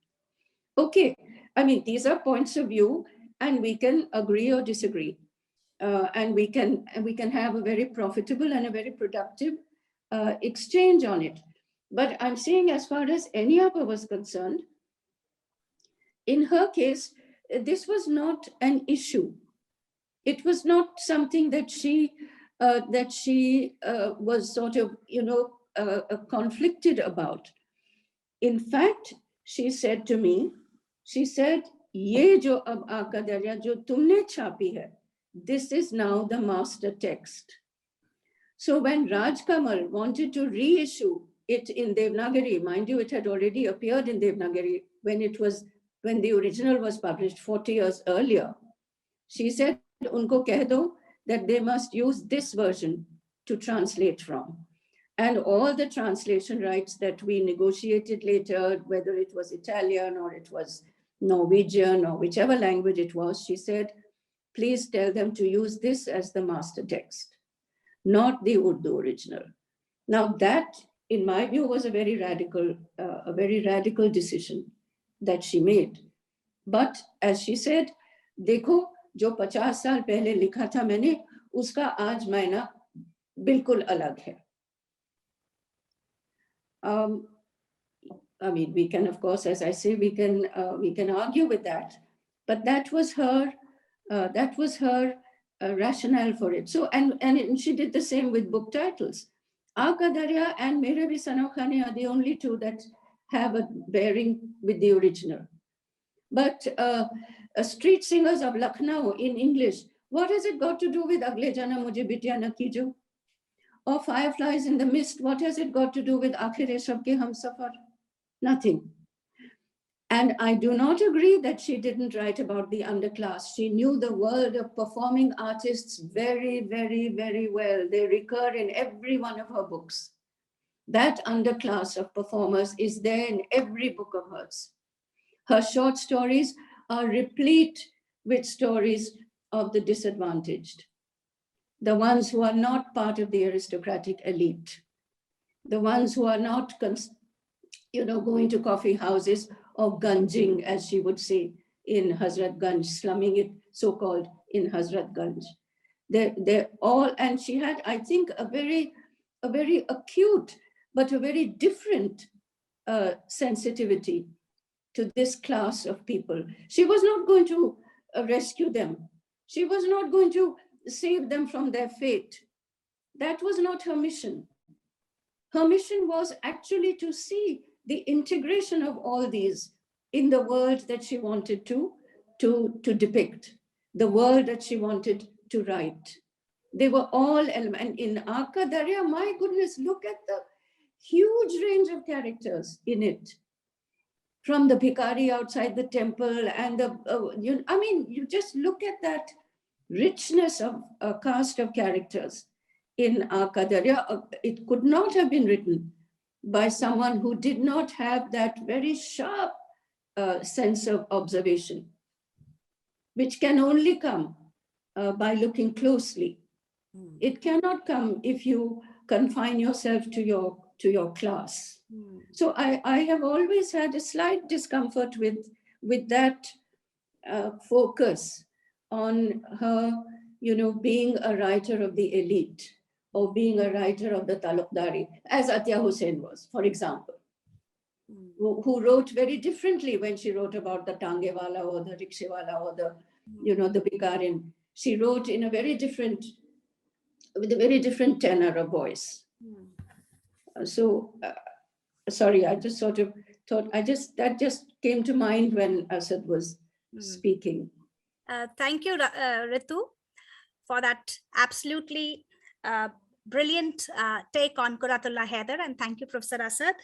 Okay, I mean, these are points of view, and we can agree or disagree. And we can have a very profitable and a very productive exchange on it. But I'm saying, as far as Eniapa was concerned, in her case, this was not an issue. It was not something that she was sort of, conflicted about. In fact, she said to me, she said, "Ye jo ab Qadariya jo tumne chhapi hai, this is now the master text." So when Raj Kamal wanted to reissue it in Devanagari, mind you, it had already appeared in Devanagari when the original was published 40 years earlier. She said, "Unko keh do that they must use this version to translate from." And all the translation rights that we negotiated later, whether it was Italian or it was Norwegian or whichever language it was, she said, "Please tell them to use this as the master text, not the Urdu original." Now that, in my view, was a very radical decision that she made. But as she said, "Dekho, jo 50 saal pehle likha tha maine, uska aaj maina bilkul alag hai." I mean, we can, of course, as I say, we can argue with that, but that was her rationale for it. So, and she did the same with book titles. Qadariya and Mere Bhi Sanam Khane are the only two that have a bearing with the original. But Street Singers of Lucknow in English, what has it got to do with Agle Jana Mujhe Bitya Na Kijo? Or Fireflies in the Mist, what has it got to do with Aakhir Shab Ke Humsafar? Nothing. And I do not agree that she didn't write about the underclass. She knew the world of performing artists very, very, very well. They recur in every one of her books. That underclass of performers is there in every book of hers. Her short stories are replete with stories of the disadvantaged, the ones who are not part of the aristocratic elite, the ones who are not, going to coffee houses or gunging, as she would say, in Hazrat Ganj, slumming it, so-called, in Hazrat Ganj. They're all, and she had, I think, a very acute, but a very different sensitivity to this class of people. She was not going to rescue them. She was not going to save them from their fate. That was not her mission. Her mission was actually to see the integration of all these in the world that she wanted to depict, the world that she wanted to write. They were all, and in Qadariya, my goodness, look at the huge range of characters in it. From the bhikari outside the temple and you just look at that richness of a cast of characters in Qadariya. It could not have been written by someone who did not have that very sharp sense of observation, which can only come by looking closely. It cannot come if you confine yourself to your class. So I have always had a slight discomfort with that focus on her, being a writer of the elite or being a writer of the Talukdari, as Atya Hussain was, for example, who wrote very differently when she wrote about the Tangewala or the Rikshawala or the Bikarin. She wrote in with a very different tenor of voice. Sorry, I just sort of thought, that just came to mind when Asad was speaking. Thank you, Ritu, for that absolutely brilliant take on Qurratulain Hyder. And thank you, Professor Asad,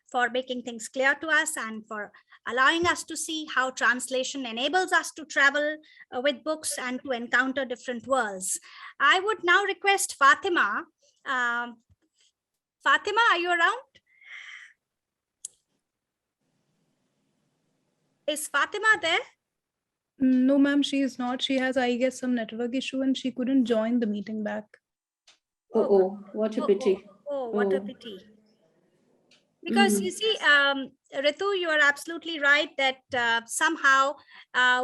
for making things clear to us and for allowing us to see how translation enables us to travel with books and to encounter different worlds. I would now request Fatima Fatima, are you around? Is Fatima there? No, ma'am, she is not. She has, I guess, some network issue and she couldn't join the meeting back. Oh, what a pity. What a pity. Because you see, Ritu, you are absolutely right that somehow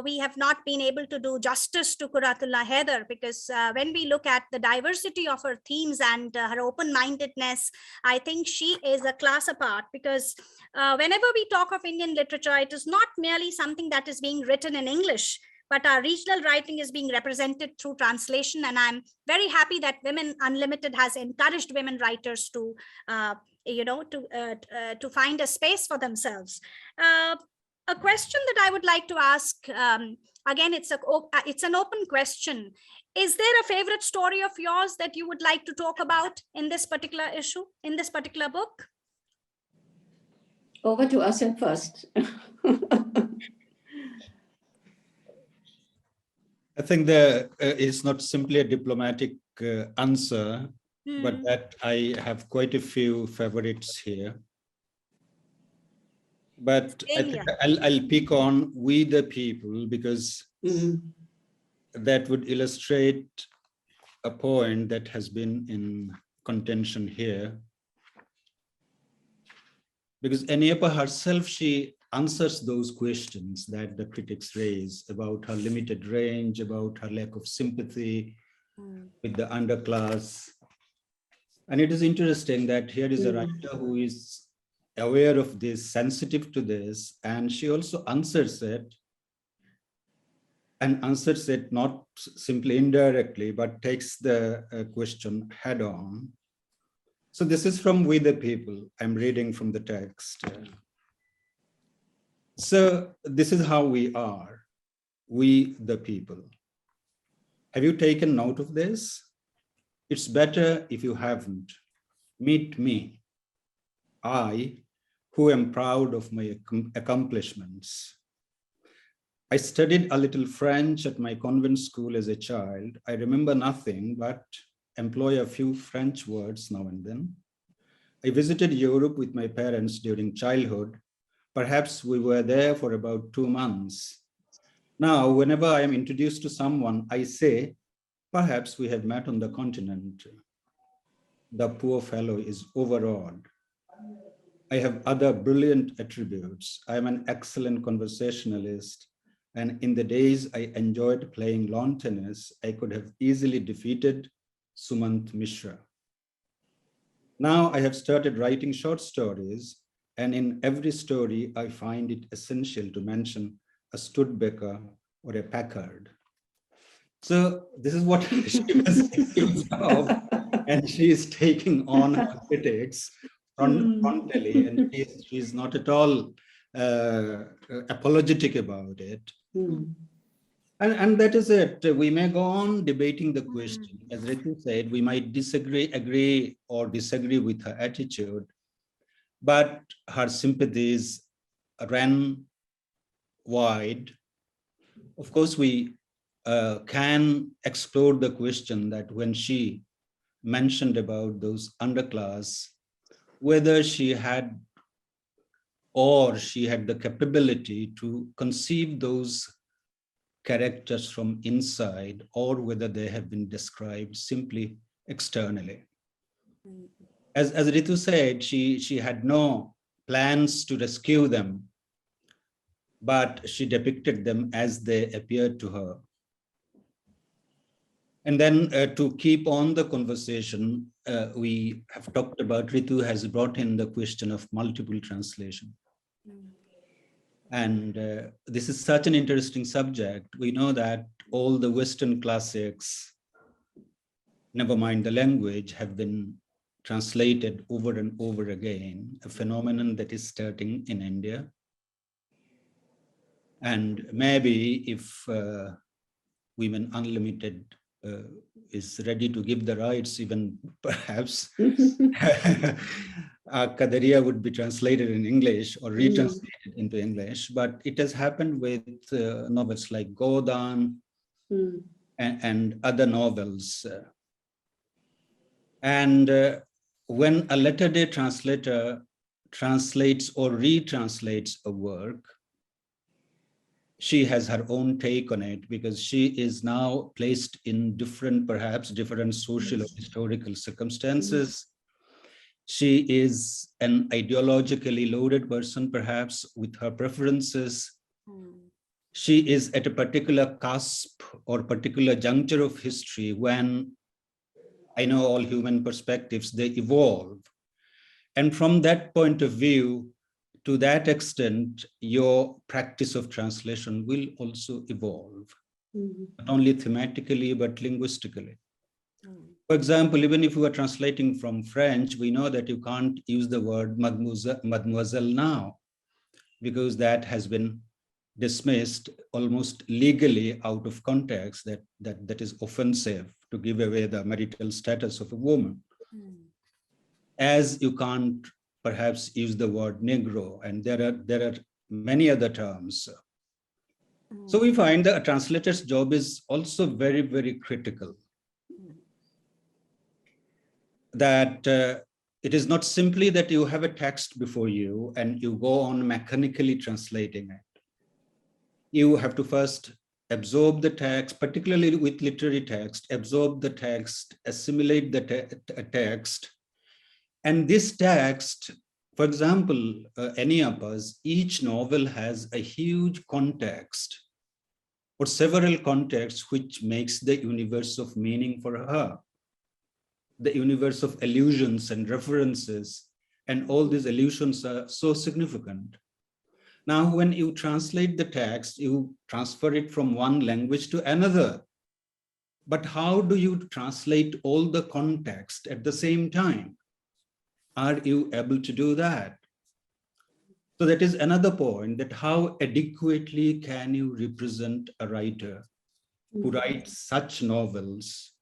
we have not been able to do justice to Qurratulain Hyder, because when we look at the diversity of her themes and her open-mindedness, I think she is a class apart, because whenever we talk of Indian literature, it is not merely something that is being written in English, but our regional writing is being represented through translation. And I'm very happy that Women Unlimited has encouraged women writers to to find a space for themselves. A question that I would like to ask, again, it's an open question. Is there a favorite story of yours that you would like to talk about in this particular issue, in this particular book? Over to Asad first. I think there is not simply a diplomatic answer, but that I have quite a few favorites here. But I think I'll pick on We the People, because that would illustrate a point that has been in contention here. Because Eniapa herself, she answers those questions that the critics raise about her limited range, about her lack of sympathy with the underclass. And it is interesting that here is a writer who is aware of this, sensitive to this, and she also answers it, and answers it not simply indirectly, but takes the question head on. So this is from We the People. I'm reading from the text. So this is how we are, we the people. Have you taken note of this? It's better if you haven't. Meet me, I, who am proud of my accomplishments. I studied a little French at my convent school as a child. I remember nothing but employ a few French words now and then. I visited Europe with my parents during childhood. Perhaps we were there for about 2 months. Now, whenever I am introduced to someone, I say, perhaps we have met on the continent. The poor fellow is overawed. I have other brilliant attributes. I am an excellent conversationalist. And in the days I enjoyed playing lawn tennis, I could have easily defeated Sumant Mishra. Now I have started writing short stories, and in every story, I find it essential to mention a Studebaker or a Packard. So this is what she was accused of, and she is taking on her critics frontally, and she's not at all apologetic about it. And that is it. We may go on debating the question. As Ritu said, we might disagree, agree or disagree with her attitude, but her sympathies ran wide. Of course, we can explore the question that when she mentioned about those underclass, whether she had the capability to conceive those characters from inside, or whether they have been described simply externally. As Ritu said, she had no plans to rescue them, but she depicted them as they appeared to her. And then to keep on the conversation, we have talked about, Ritu has brought in the question of multiple translation. And this is such an interesting subject. We know that all the Western classics, never mind the language, have been translated over and over again, a phenomenon that is starting in India. And maybe if Women Unlimited is ready to give the rights, even perhaps Qadariya would be translated in English or retranslated into English, but it has happened with novels like Godan and other novels. And when a letter-day translator translates or retranslates a work, she has her own take on it because she is now placed in perhaps different social or historical circumstances. She is an ideologically loaded person, perhaps with her preferences. She is at a particular cusp or particular juncture of history when, I know all human perspectives, they evolve. And from that point of view, to that extent, your practice of translation will also evolve, not only thematically, but linguistically. For example, even if you are translating from French, we know that you can't use the word mademoiselle now, because that has been dismissed almost legally out of context, that is offensive to give away the marital status of a woman. As you can't perhaps use the word Negro, and there are many other terms. So we find that a translator's job is also very, very critical. That it is not simply that you have a text before you and you go on mechanically translating it. You have to first absorb the text, particularly with literary text, absorb the text, assimilate the text. And this text, for example, any of us, each novel has a huge context or several contexts which makes the universe of meaning for her. The universe of allusions and references, and all these allusions are so significant. Now, when you translate the text, you transfer it from one language to another. But how do you translate all the context at the same time? Are you able to do that? So that is another point, that how adequately can you represent a writer who writes such novels,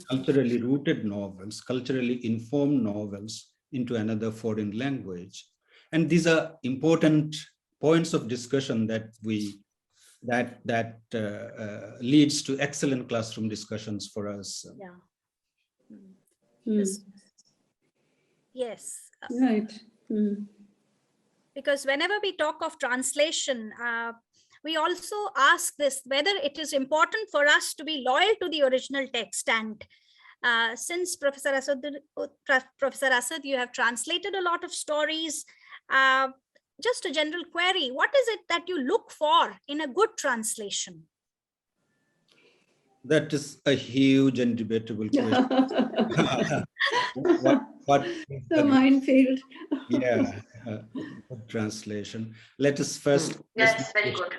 culturally rooted novels, culturally informed novels, into another foreign language? And these are important points of discussion that leads to excellent classroom discussions for us. Yes. Right. Because whenever we talk of translation, we also ask this, whether it is important for us to be loyal to the original text. And since Professor Asad, you have translated a lot of stories, just a general query, what is it that you look for in a good translation? That is a huge and debatable question. what the minefield. Yeah, translation. Let us first. Yes, very good.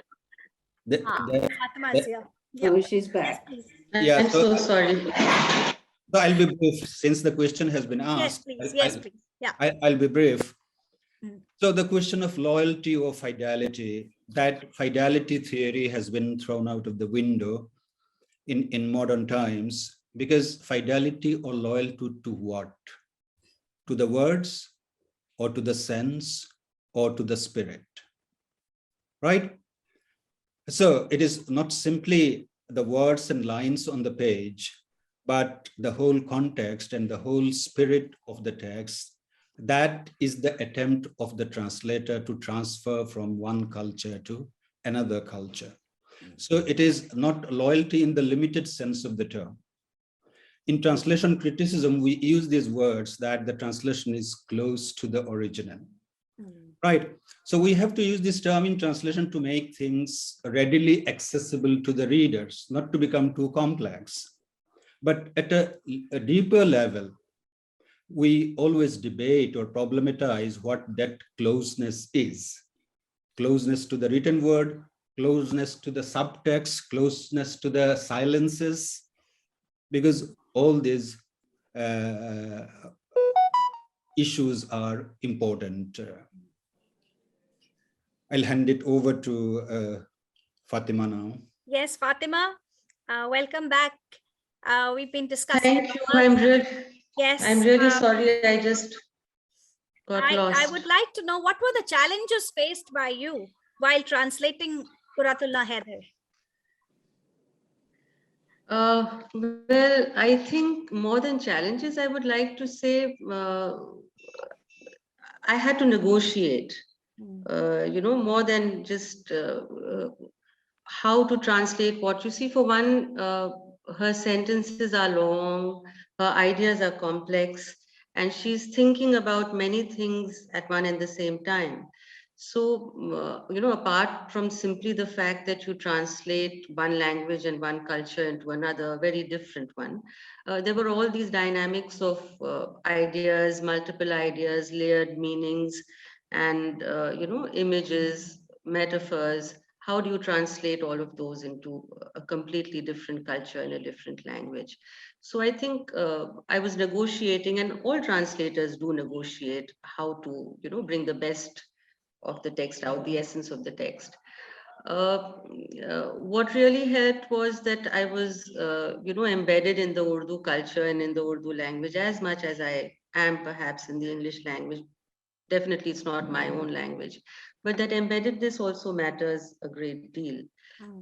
Fatima is here. Yeah. Oh, she's back. Yes, Yeah, I'm so sorry. So I'll be brief since the question has been asked. Yes, please. Yeah. I'll be brief. So the question of loyalty or fidelity, that fidelity theory has been thrown out of the window in modern times, because fidelity or loyalty to what? To the words, or to the sense, or to the spirit, right? So it is not simply the words and lines on the page, but the whole context and the whole spirit of the text. That is the attempt of the translator to transfer from one culture to another culture. So it is not loyalty in the limited sense of the term. In translation criticism, we use these words that the translation is close to the original, right? So we have to use this term in translation to make things readily accessible to the readers, not to become too complex. But at a deeper level, we always debate or problematize what that closeness is. Closeness to the written word, closeness to the subtext, closeness to the silences, because all these issues are important. I'll hand it over to Fatima now. Yes, Fatima, welcome back. We've been discussing. Thank you. I'm really sorry. I just got lost. I would like to know, what were the challenges faced by you while translating Qurratulain Hyder? Well, I think more than challenges, I would like to say I had to negotiate, more than just how to translate what you see. For one, her sentences are long, her ideas are complex, and she's thinking about many things at one and the same time. So, apart from simply the fact that you translate one language and one culture into another, very different one, there were all these dynamics of ideas, multiple ideas, layered meanings, and, images, metaphors. How do you translate all of those into a completely different culture in a different language? So I think I was negotiating, and all translators do negotiate how to, bring the best of the text out, the essence of the text. Uh, what really helped was that I was, embedded in the Urdu culture and in the Urdu language as much as I am perhaps in the English language. Definitely, it's not my own language, but that embeddedness also matters a great deal.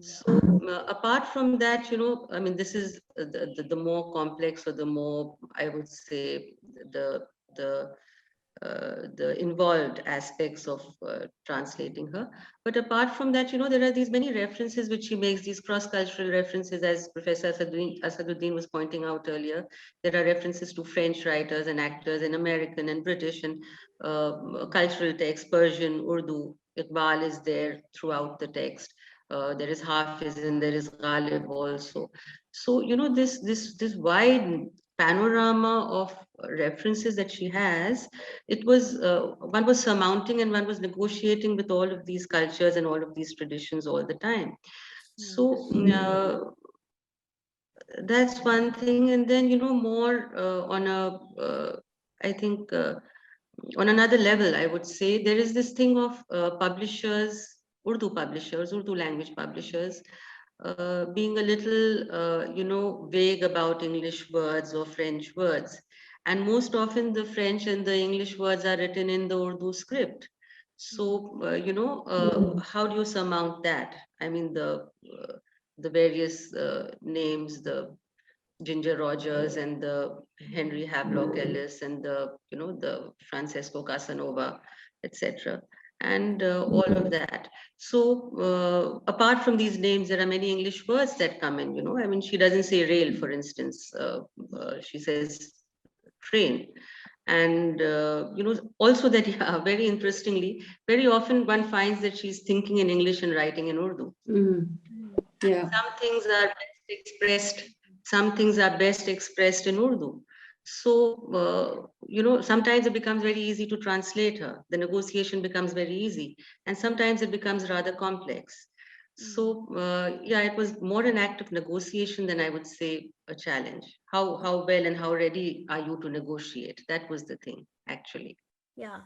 So, apart from that, I mean, this is the more complex, or the more, I would say, the the the involved aspects of translating her. But apart from that, there are these many references which she makes, these cross-cultural references, as Professor Asaduddin was pointing out earlier. There are references to French writers and actors, and American and British and cultural text, Persian, Urdu. Iqbal is there throughout the text. There is Hafiz and there is Ghalib also. So, this wide panorama of references that she has, it was one was surmounting and one was negotiating with all of these cultures and all of these traditions all the time. So that's one thing. And then, more on a I think on another level, I would say there is this thing of publishers, Urdu language publishers, being a little, vague about English words or French words. And most often the French and the English words are written in the Urdu script. So, how do you surmount that? I mean, the various names, the Ginger Rogers and the Henry Havelock Ellis and the Francesco Casanova, etc. And all of that. So apart from these names, there are many English words that come in, I mean, she doesn't say rail, for instance. She says train. And, also that, yeah, very interestingly, very often one finds that she's thinking in English and writing in Urdu. Yeah. Some things are best expressed in Urdu. So, sometimes it becomes very easy to translate her. The negotiation becomes very easy. And sometimes it becomes rather complex. So, yeah, it was more an act of negotiation than I would say a challenge. How well and how ready are you to negotiate? That was the thing, actually. Yeah.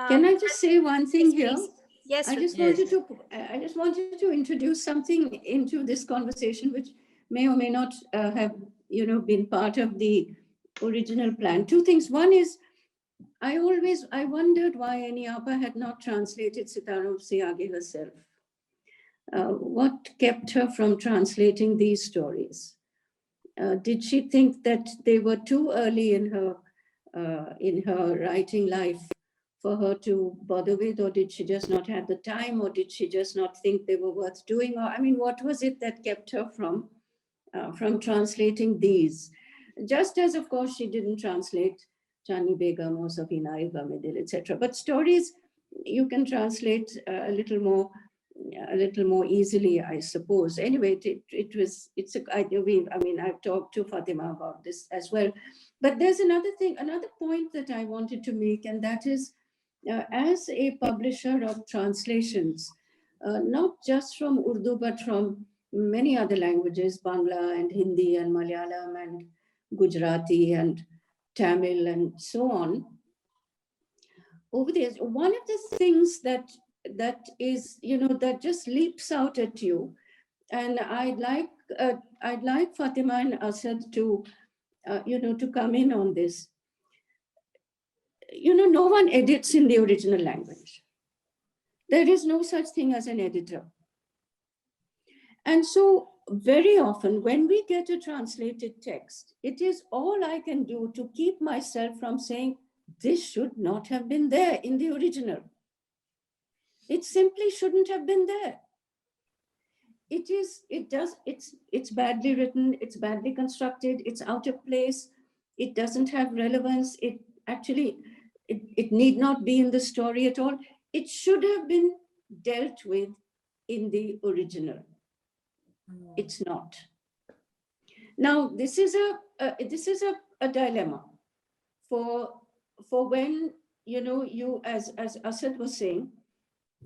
Can I just say one thing yes, here? please. Yes, I just wanted to introduce something into this conversation, which may or may not have, been part of the original plan. Two things. One is, I wondered why Aniapa had not translated Sitaro Se Aage herself. What kept her from translating these stories? Did she think that they were too early in her writing life for her to bother with, or did she just not have the time, or did she just not think they were worth doing? Or I mean, what was it that kept her from translating these? Just as, of course, she didn't translate Chani Begum or Safina Ibamidil, etc. But stories you can translate a little more easily, I suppose. Anyway, I mean, I've talked to Fatima about this as well. But there's another point that I wanted to make, and that is, as a publisher of translations, not just from Urdu, but from many other languages, Bangla and Hindi and Malayalam and Gujarati and Tamil and so on. Over there, one of the things that is, that just leaps out at you, and I'd like Fatima and Asad to, to come in on this. No one edits in the original language. There is no such thing as an editor. And so very often when we get a translated text, it is all I can do to keep myself from saying, this should not have been there in the original. It simply shouldn't have been there. It's badly written, it's badly constructed, it's out of place, it doesn't have relevance, it need not be in the story at all. It should have been dealt with in the original. It's not. Now, this is a dilemma for when, you, as Asad was saying,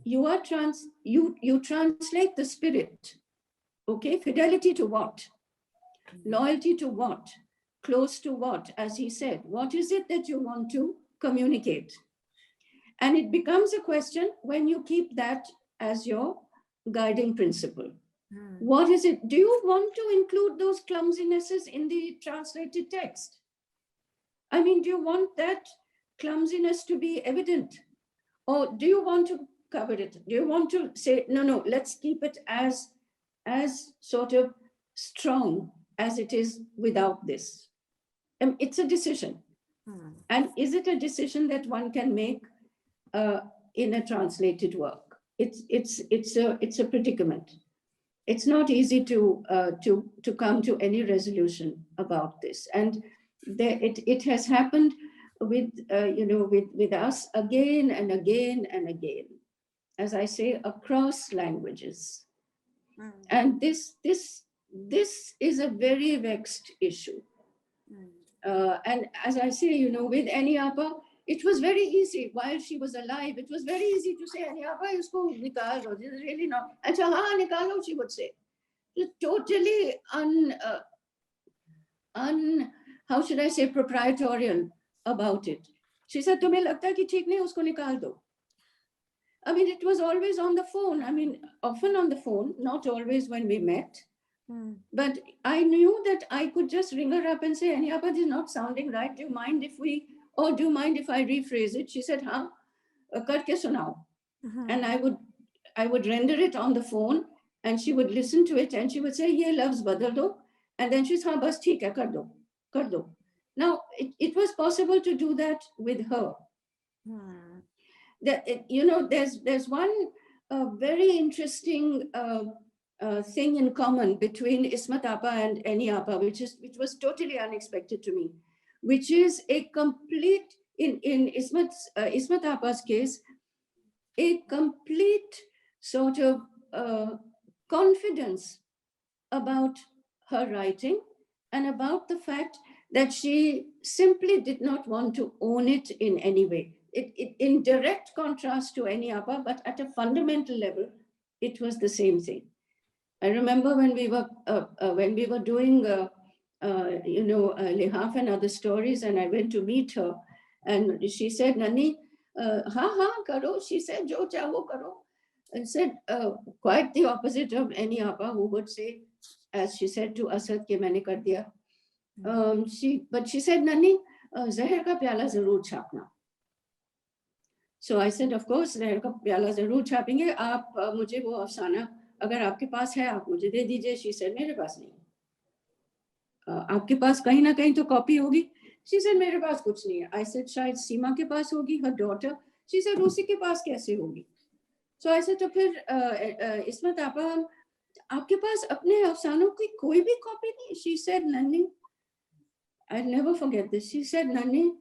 you translate the spirit. Okay, fidelity to what? Loyalty to what? Close to what? As he said, what is it that you want to communicate? And it becomes a question when you keep that as your guiding principle. What is it? Do you want to include those clumsinesses in the translated text? I mean, do you want that clumsiness to be evident? Or do you want to cover it? Do you want to say, no, let's keep it as sort of strong as it is without this? It's a decision. And is it a decision that one can make in a translated work? It's a predicament. It's not easy to come to any resolution about this. And it has happened with us again and again and again, as I say, across languages. And this is a very vexed issue. And as I say, with Anyapa, it was very easy while she was alive. It was very easy to say, Anyapa, isko nikal do. This is really not. Acha, haan, nikalo, she would say. It's totally how should I say, proprietorial about it. She said, tumhe lagta hai ki theek nahi, usko nikal do. I mean, it was always on the phone. I mean, often on the phone, not always when we met. But I knew that I could just ring her up and say, Anyapa, this is not sounding right. Do you mind if I rephrase it? She said, haan, karke sunao. And I would render it on the phone, and she would listen to it, and she would say, ye loves badal do. And then she's, haan, bas theek hai, kar do. Now, it was possible to do that with her. There's one very interesting thing in common between Ismat Apa and Any Apa, which was totally unexpected to me, which is a complete, in Ismat Apa's case, a complete sort of confidence about her writing and about the fact that she simply did not want to own it in any way. It in direct contrast to Any Apa, but at a fundamental level, it was the same thing. I remember when we were doing Lihaf and other stories, and I went to meet her, and she said, Nani, ha karo. She said, jo chaho karo. And said, quite the opposite of Any Apa, who would say, as she said to Asad, ke maine kar diya. But she said, Nani, zahar ka pyala zarur chhapna. So I said, of course, zahar ka pyala zarur chhapenge. Aap mujhe wo afsana, agar aapke paas hai, aap mujhe de dijiye. She said, mere paas nahi. Aapke paas kahin na kahin to copy hogi. She said, mere paas kuch nahi hai. I said, shayad Seema ke paas hogi, her daughter. She said, usi ke paas kaise hogi? So I said, to phir Ismat Apa, aapke paas apne afsanon ki koi bhi copy nahi? She said, Nani, I'll never forget this. She said, Nani,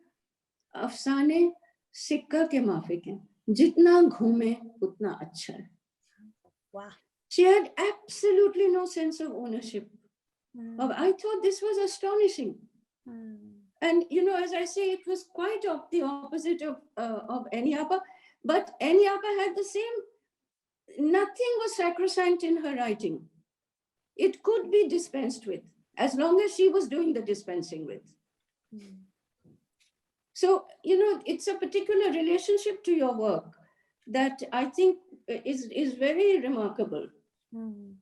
afsane sikka ke maafik hain. Jitna ghume, utna acha hai. Wow. She had absolutely no sense of ownership. I thought this was astonishing. And, as I say, it was quite the opposite of Any Apa. But Any Apa had the same, nothing was sacrosanct in her writing. It could be dispensed with, as long as she was doing the dispensing with. So, it's a particular relationship to your work that I think is very remarkable. Can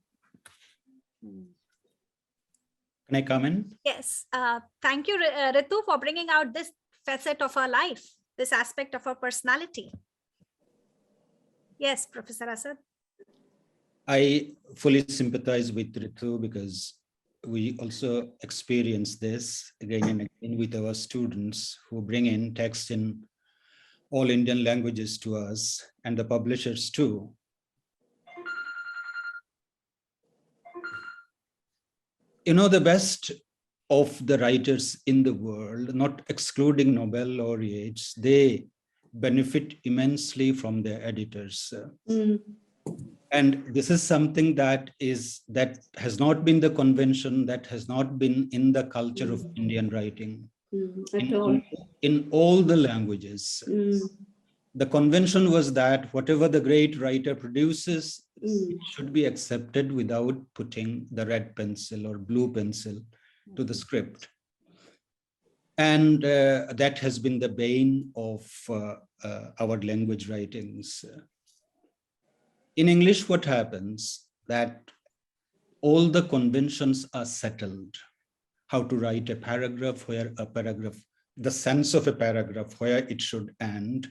I come in? Yes. Thank you, Ritu, for bringing out this facet of her life, this aspect of her personality. Yes, Professor Asad. I fully sympathize with Ritu because we also experience this again and again with our students who bring in text in all Indian languages to us and the publishers too. You know, the best of the writers in the world, not excluding Nobel laureates, they benefit immensely from their editors. And this is something that has not been the convention, that has not been in the culture of Indian writing in all the languages. The convention was that whatever the great writer produces, it should be accepted without putting the red pencil or blue pencil to the script. And that has been the bane of our language writings. In English, what happens that all the conventions are settled. How to write a paragraph, where a paragraph, the sense of a paragraph, where it should end.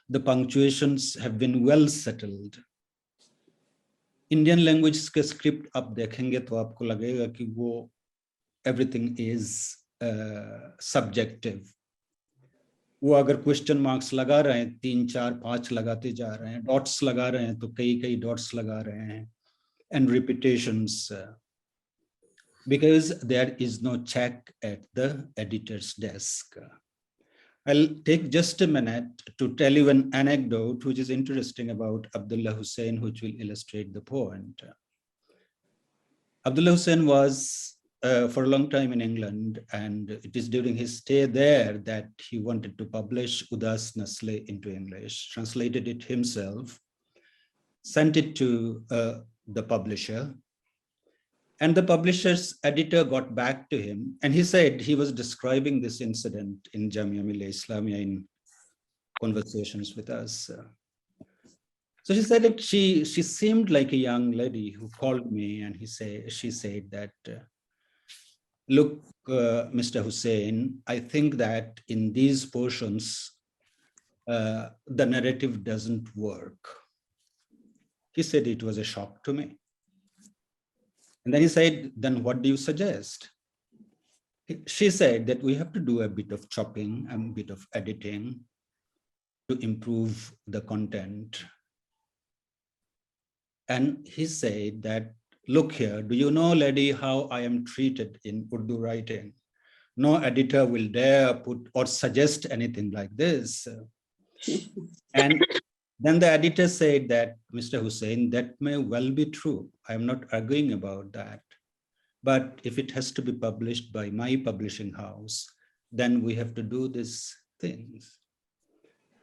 The punctuations have been well settled. Indian language के script आप देखेंगे तो आपको लगेगा कि वो everything is subjective. वो अगर क्वेश्चन मार्क्स लगा रहे हैं 3, 4, 5 लगाते जा रहे हैं, डॉट्स लगा रहे हैं तो कई डॉट्स लगा रहे हैं, and repetitions because there is no check at the editor's desk. I'll take just a minute to tell you an anecdote which is interesting about Abdullah Hussain, which will illustrate the point. Abdullah Hussain was for a long time in England, and it is during his stay there that he wanted to publish Udas Nasle into English, translated it himself, sent it to the publisher, and the publisher's editor got back to him, and he said he was describing this incident in Jamia Millia Islamia in conversations with us. So she said that she seemed like a young lady who called me, and she said that, look, Mr. Hussain, I think that in these portions, the narrative doesn't work. He said it was a shock to me. And then he said, then what do you suggest? She said that we have to do a bit of chopping and a bit of editing to improve the content. And he said that, look here, do you know, lady, how I am treated in Urdu writing? No editor will dare put or suggest anything like this. And then the editor said that, Mr. Hussain, that may well be true. I am not arguing about that. But if it has to be published by my publishing house, then we have to do these things.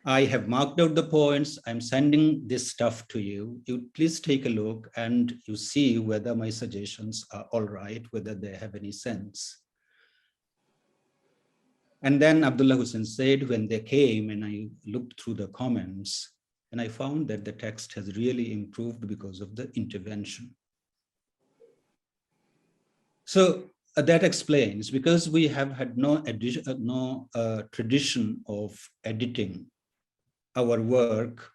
I have marked out the points. I'm sending this stuff to you. You please take a look and you see whether my suggestions are all right, whether they have any sense. And then Abdullah Hussain said, when they came and I looked through the comments, and I found that the text has really improved because of the intervention. So that explains, because we have had no tradition of editing our work,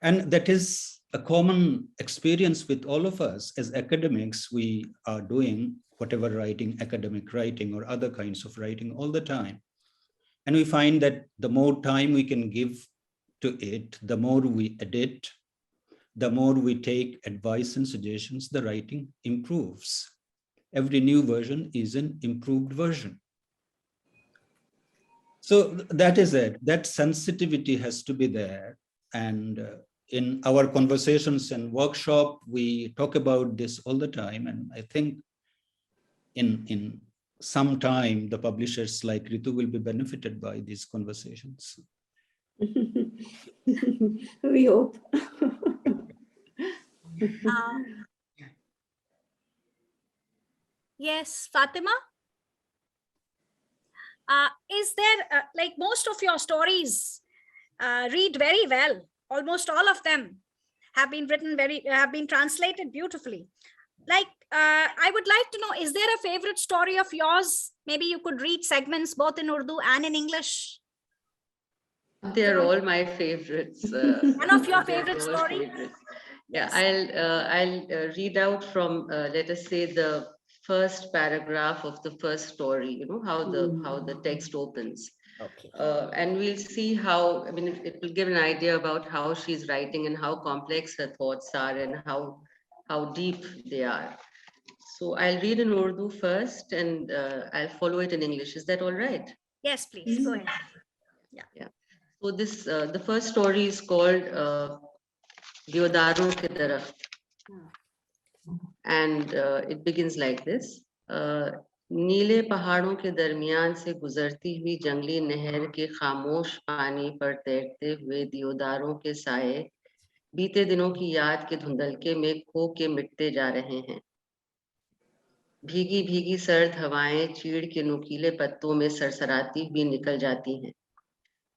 and that is a common experience with all of us as academics. We are doing whatever writing, academic writing or other kinds of writing all the time. And we find that the more time we can give to it, the more we edit, the more we take advice and suggestions, the writing improves. Every new version is an improved version. So that is it. That sensitivity has to be there. And in our conversations and workshop, we talk about this all the time. And I think in some time, the publishers like Ritu will be benefited by these conversations. We hope. Yes, Fatima? Is there, like most of your stories read very well, almost all of them have been have been translated beautifully. Like, I would like to know, is there a favorite story of yours? Maybe you could read segments both in Urdu and in English. They're all my favorites. One of your favorite stories? Yeah, Yes. I'll read out from let us say the first paragraph of the first story. You know how the text opens, Okay. and we'll see how. I mean, it will give an idea about how she's writing and how complex her thoughts are and how deep they are. So I'll read in Urdu first, and I'll follow it in English. Is that all right? Yes, please go ahead. Yeah. So this the first story is called Deodaron Ke Darakht. And it begins like this. नीले पहाड़ों के दरमियान से गुजरती हुई जंगली नहर के खामोश पानी पर तैरते हुए दियोदारों के साए बीते दिनों की याद के धुंधलके में खो के मिटते जा रहे हैं। भीगी भीगी सर्द हवाएं चीड़ के नुकीले पत्तों में सरसराती हुई निकल जाती हैं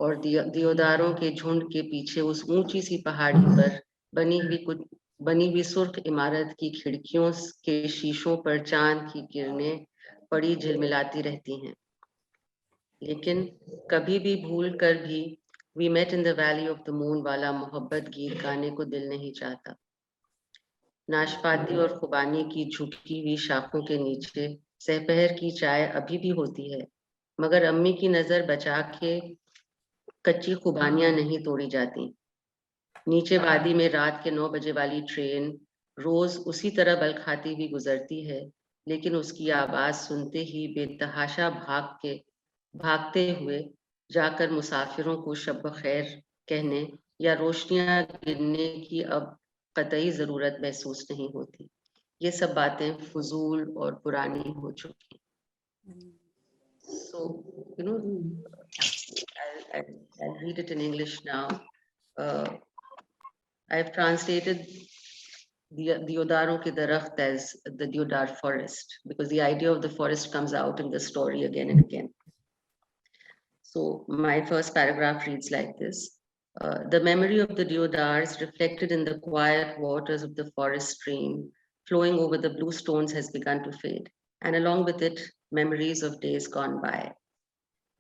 और दियोदारों के झुंड के पीछे उस ऊंची सी पहाड़ी पर बनी हुई सुर्ख इमारत की खिड़कियों के शीशों पर चांद की किरणें पड़ी झिलमिलाती रहती हैं। लेकिन कभी भी भूल कर भी we met in the valley of the moon वाला मोहब्बत गीत गाने को दिल नहीं चाहता। नाशपाती और खुबानी की झुकी हुई शाखों के नीचे सहपहर की चाय अभी भी होती है, मगर अम्मी की नजर बचा के कच्ची खुबानियां नहीं तोड़ी जाती। नीचे वादी में रात के 9 बजे वाली ट्रेन रोज उसी तरह बल खाती हुई गुजरती है, लेकिन उसकी आवाज सुनते ही बेतहाशा भागते हुए जाकर मुसाफिरों को शब खैर कहने या रोशनियां गिनने की अब कतई जरूरत महसूस नहीं होती। ये सब बातें फजूल और पुरानी हो चुकी। So, you know, I'll read it in English now. I've translated Deodaro Ke Darakht as the Deodar forest, because the idea of the forest comes out in the story again and again. So my first paragraph reads like this. The memory of the deodars reflected in the quiet waters of the forest stream flowing over the blue stones has begun to fade, and along with it, memories of days gone by.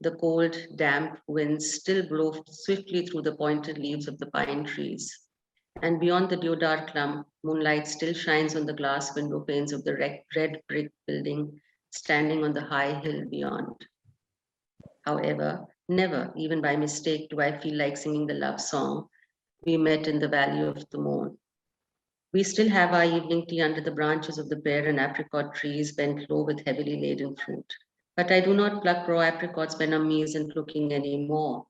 The cold, damp winds still blow swiftly through the pointed leaves of the pine trees. And beyond the deodar clump, moonlight still shines on the glass window panes of the red brick building standing on the high hill beyond. However, never, even by mistake, do I feel like singing the love song we met in the valley of the moon. We still have our evening tea under the branches of the pear and apricot trees bent low with heavily laden fruit. But I do not pluck raw apricots when Ammi isn't looking anymore.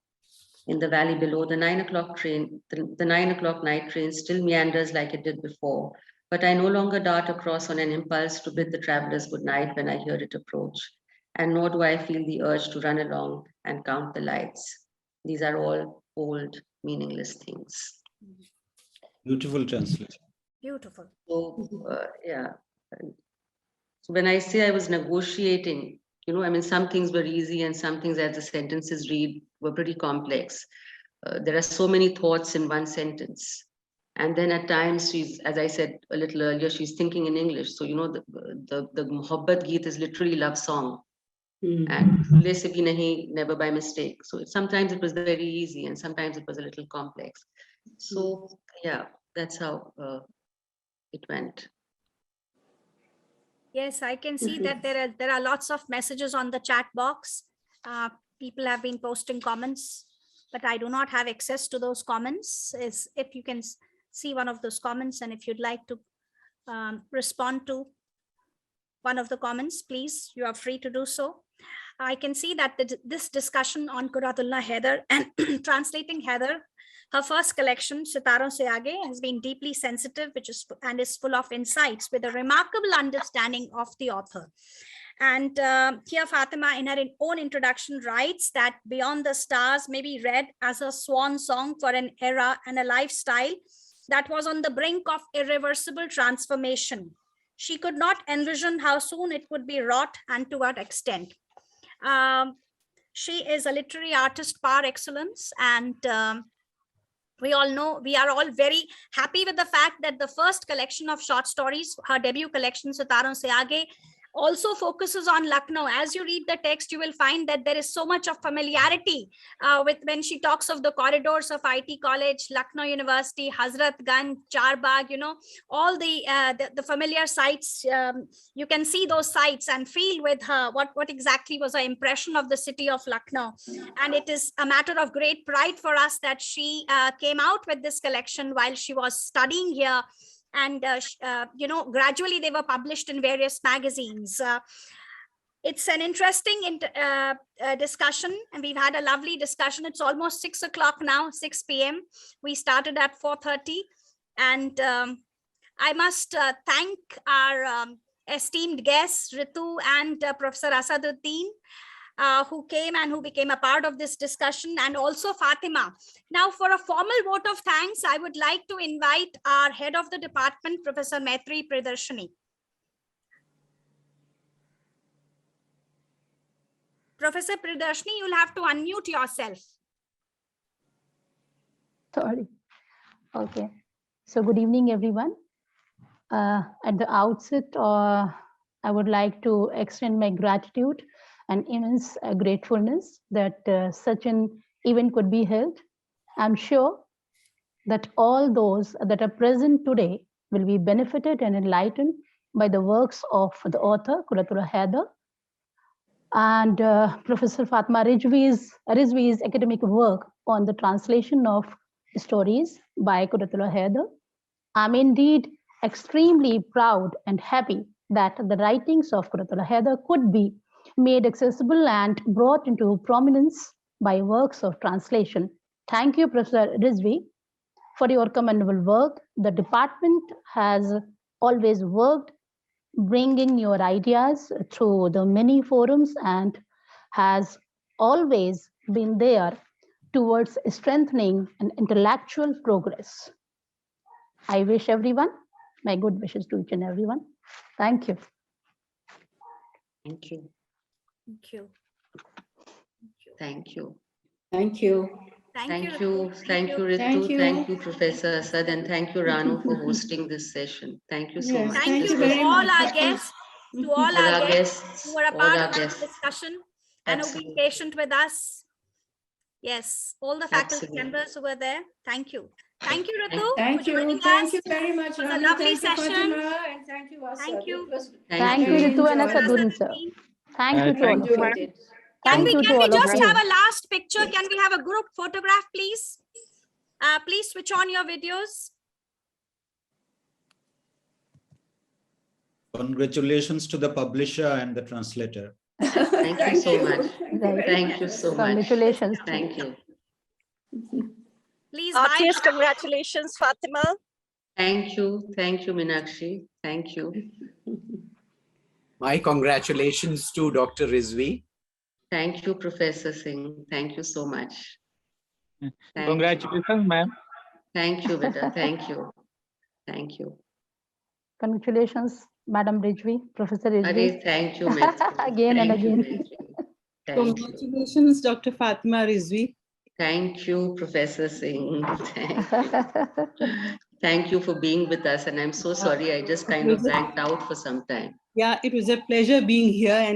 In the valley below, the 9 o'clock train, the 9 o'clock night train still meanders like it did before, but I no longer dart across on an impulse to bid the travelers good night when I hear it approach, and nor do I feel the urge to run along and count the lights. These are all old, meaningless things. Beautiful translation. Beautiful. So, yeah. So when I say I was negotiating, you know, I mean, some things were easy and some things as the sentences read were pretty complex. There are so many thoughts in one sentence. And then at times she's, as I said a little earlier, she's thinking in English. So, you know, the Mohabbat Geet is literally love song. And Phule se bhi nahi, never by mistake. So sometimes it was very easy and sometimes it was a little complex. So yeah, that's how it went. Yes, I can see that there are lots of messages on the chat box. People have been posting comments, but I do not have access to those comments. If you can see one of those comments, and if you'd like to respond to one of the comments, please, you are free to do so. I can see that this discussion on Qurratulain Hyder and translating Hyder, her first collection, Sitaron Se Aage, has been deeply sensitive, and is full of insights with a remarkable understanding of the author. And here Fatima, in her own introduction, writes that Beyond the Stars may be read as a swan song for an era and a lifestyle that was on the brink of irreversible transformation. She could not envision how soon it would be wrought and to what extent. She is a literary artist par excellence, and we all know, we are all very happy with the fact that the first collection of short stories, her debut collection, Sitaron Se Aage, also focuses on Lucknow. As you read the text, you will find that there is so much of familiarity with when she talks of the corridors of IT College, Lucknow University, Hazratganj, Charbagh, all the familiar sites. You can see those sites and feel with her what exactly was her impression of the city of Lucknow. And it is a matter of great pride for us that she came out with this collection while she was studying here. And, gradually they were published in various magazines. It's an interesting discussion, and we've had a lovely discussion. It's almost 6 o'clock now, 6 p.m. We started at 4:30. And I must thank our esteemed guests, Ritu and Professor Asaduddin, who came and who became a part of this discussion, and also Fatima. Now, for a formal vote of thanks, I would like to invite our head of the department, Professor Maitri Pridarshini. Professor Pridarshini, you'll have to unmute yourself. Sorry. Okay. So good evening, everyone. At the outset, I would like to extend my gratitude and immense gratefulness that such an event could be held. I'm sure that all those that are present today will be benefited and enlightened by the works of the author, Qurratulain Hyder, and Professor Fatima Rizvi's academic work on the translation of stories by Qurratulain Hyder. I'm indeed extremely proud and happy that the writings of Qurratulain Hyder could be made accessible and brought into prominence by works of translation. Thank you, Professor Rizvi, for your commendable work. The department has always worked bringing your ideas through the many forums and has always been there towards strengthening an intellectual progress. I wish everyone my good wishes to each and everyone. Thank you. Thank you. Thank you. Thank you. Thank you. Thank you, Ritu. Ritu. Thank you, Professor Asad, and thank you, Ranu, for hosting this session. Thank you so Yes, much. Thank you very to all much. our guests, to all our guests who were a part of this discussion and who've been patient with us. Yes, all the faculty members who were there. Thank you. Thank you, Ritu. Thank you. Thank you very much, It was a Ranu. lovely Thank you, session. Fatima, and thank you, Asad. Thank you. Thank you, Ritu and Asaduddin, sir. Thank you to all of you. Can we all of just you. have a last picture? Can we have a group photograph, please? Please switch on your videos. Congratulations to the publisher and the translator. Thank you so much. Thank you so much. Congratulations. Thank you. Please, Artist, congratulations, Fatima. Thank you, Meenakshi. Thank you. My congratulations to Dr. Rizvi. Thank you, Professor Singh. Thank you so much. Congratulations, ma'am. Thank you, Beta. Thank you. Thank you. Congratulations, Madam Rizvi, Professor Rizvi. Thank you, Maitri. Again and again. Congratulations, Dr. Fatima Rizvi. Thank you, Professor Singh. Thank you for being with us. And I'm so sorry, I just kind of blanked out for some time. Yeah, it was a pleasure being here. And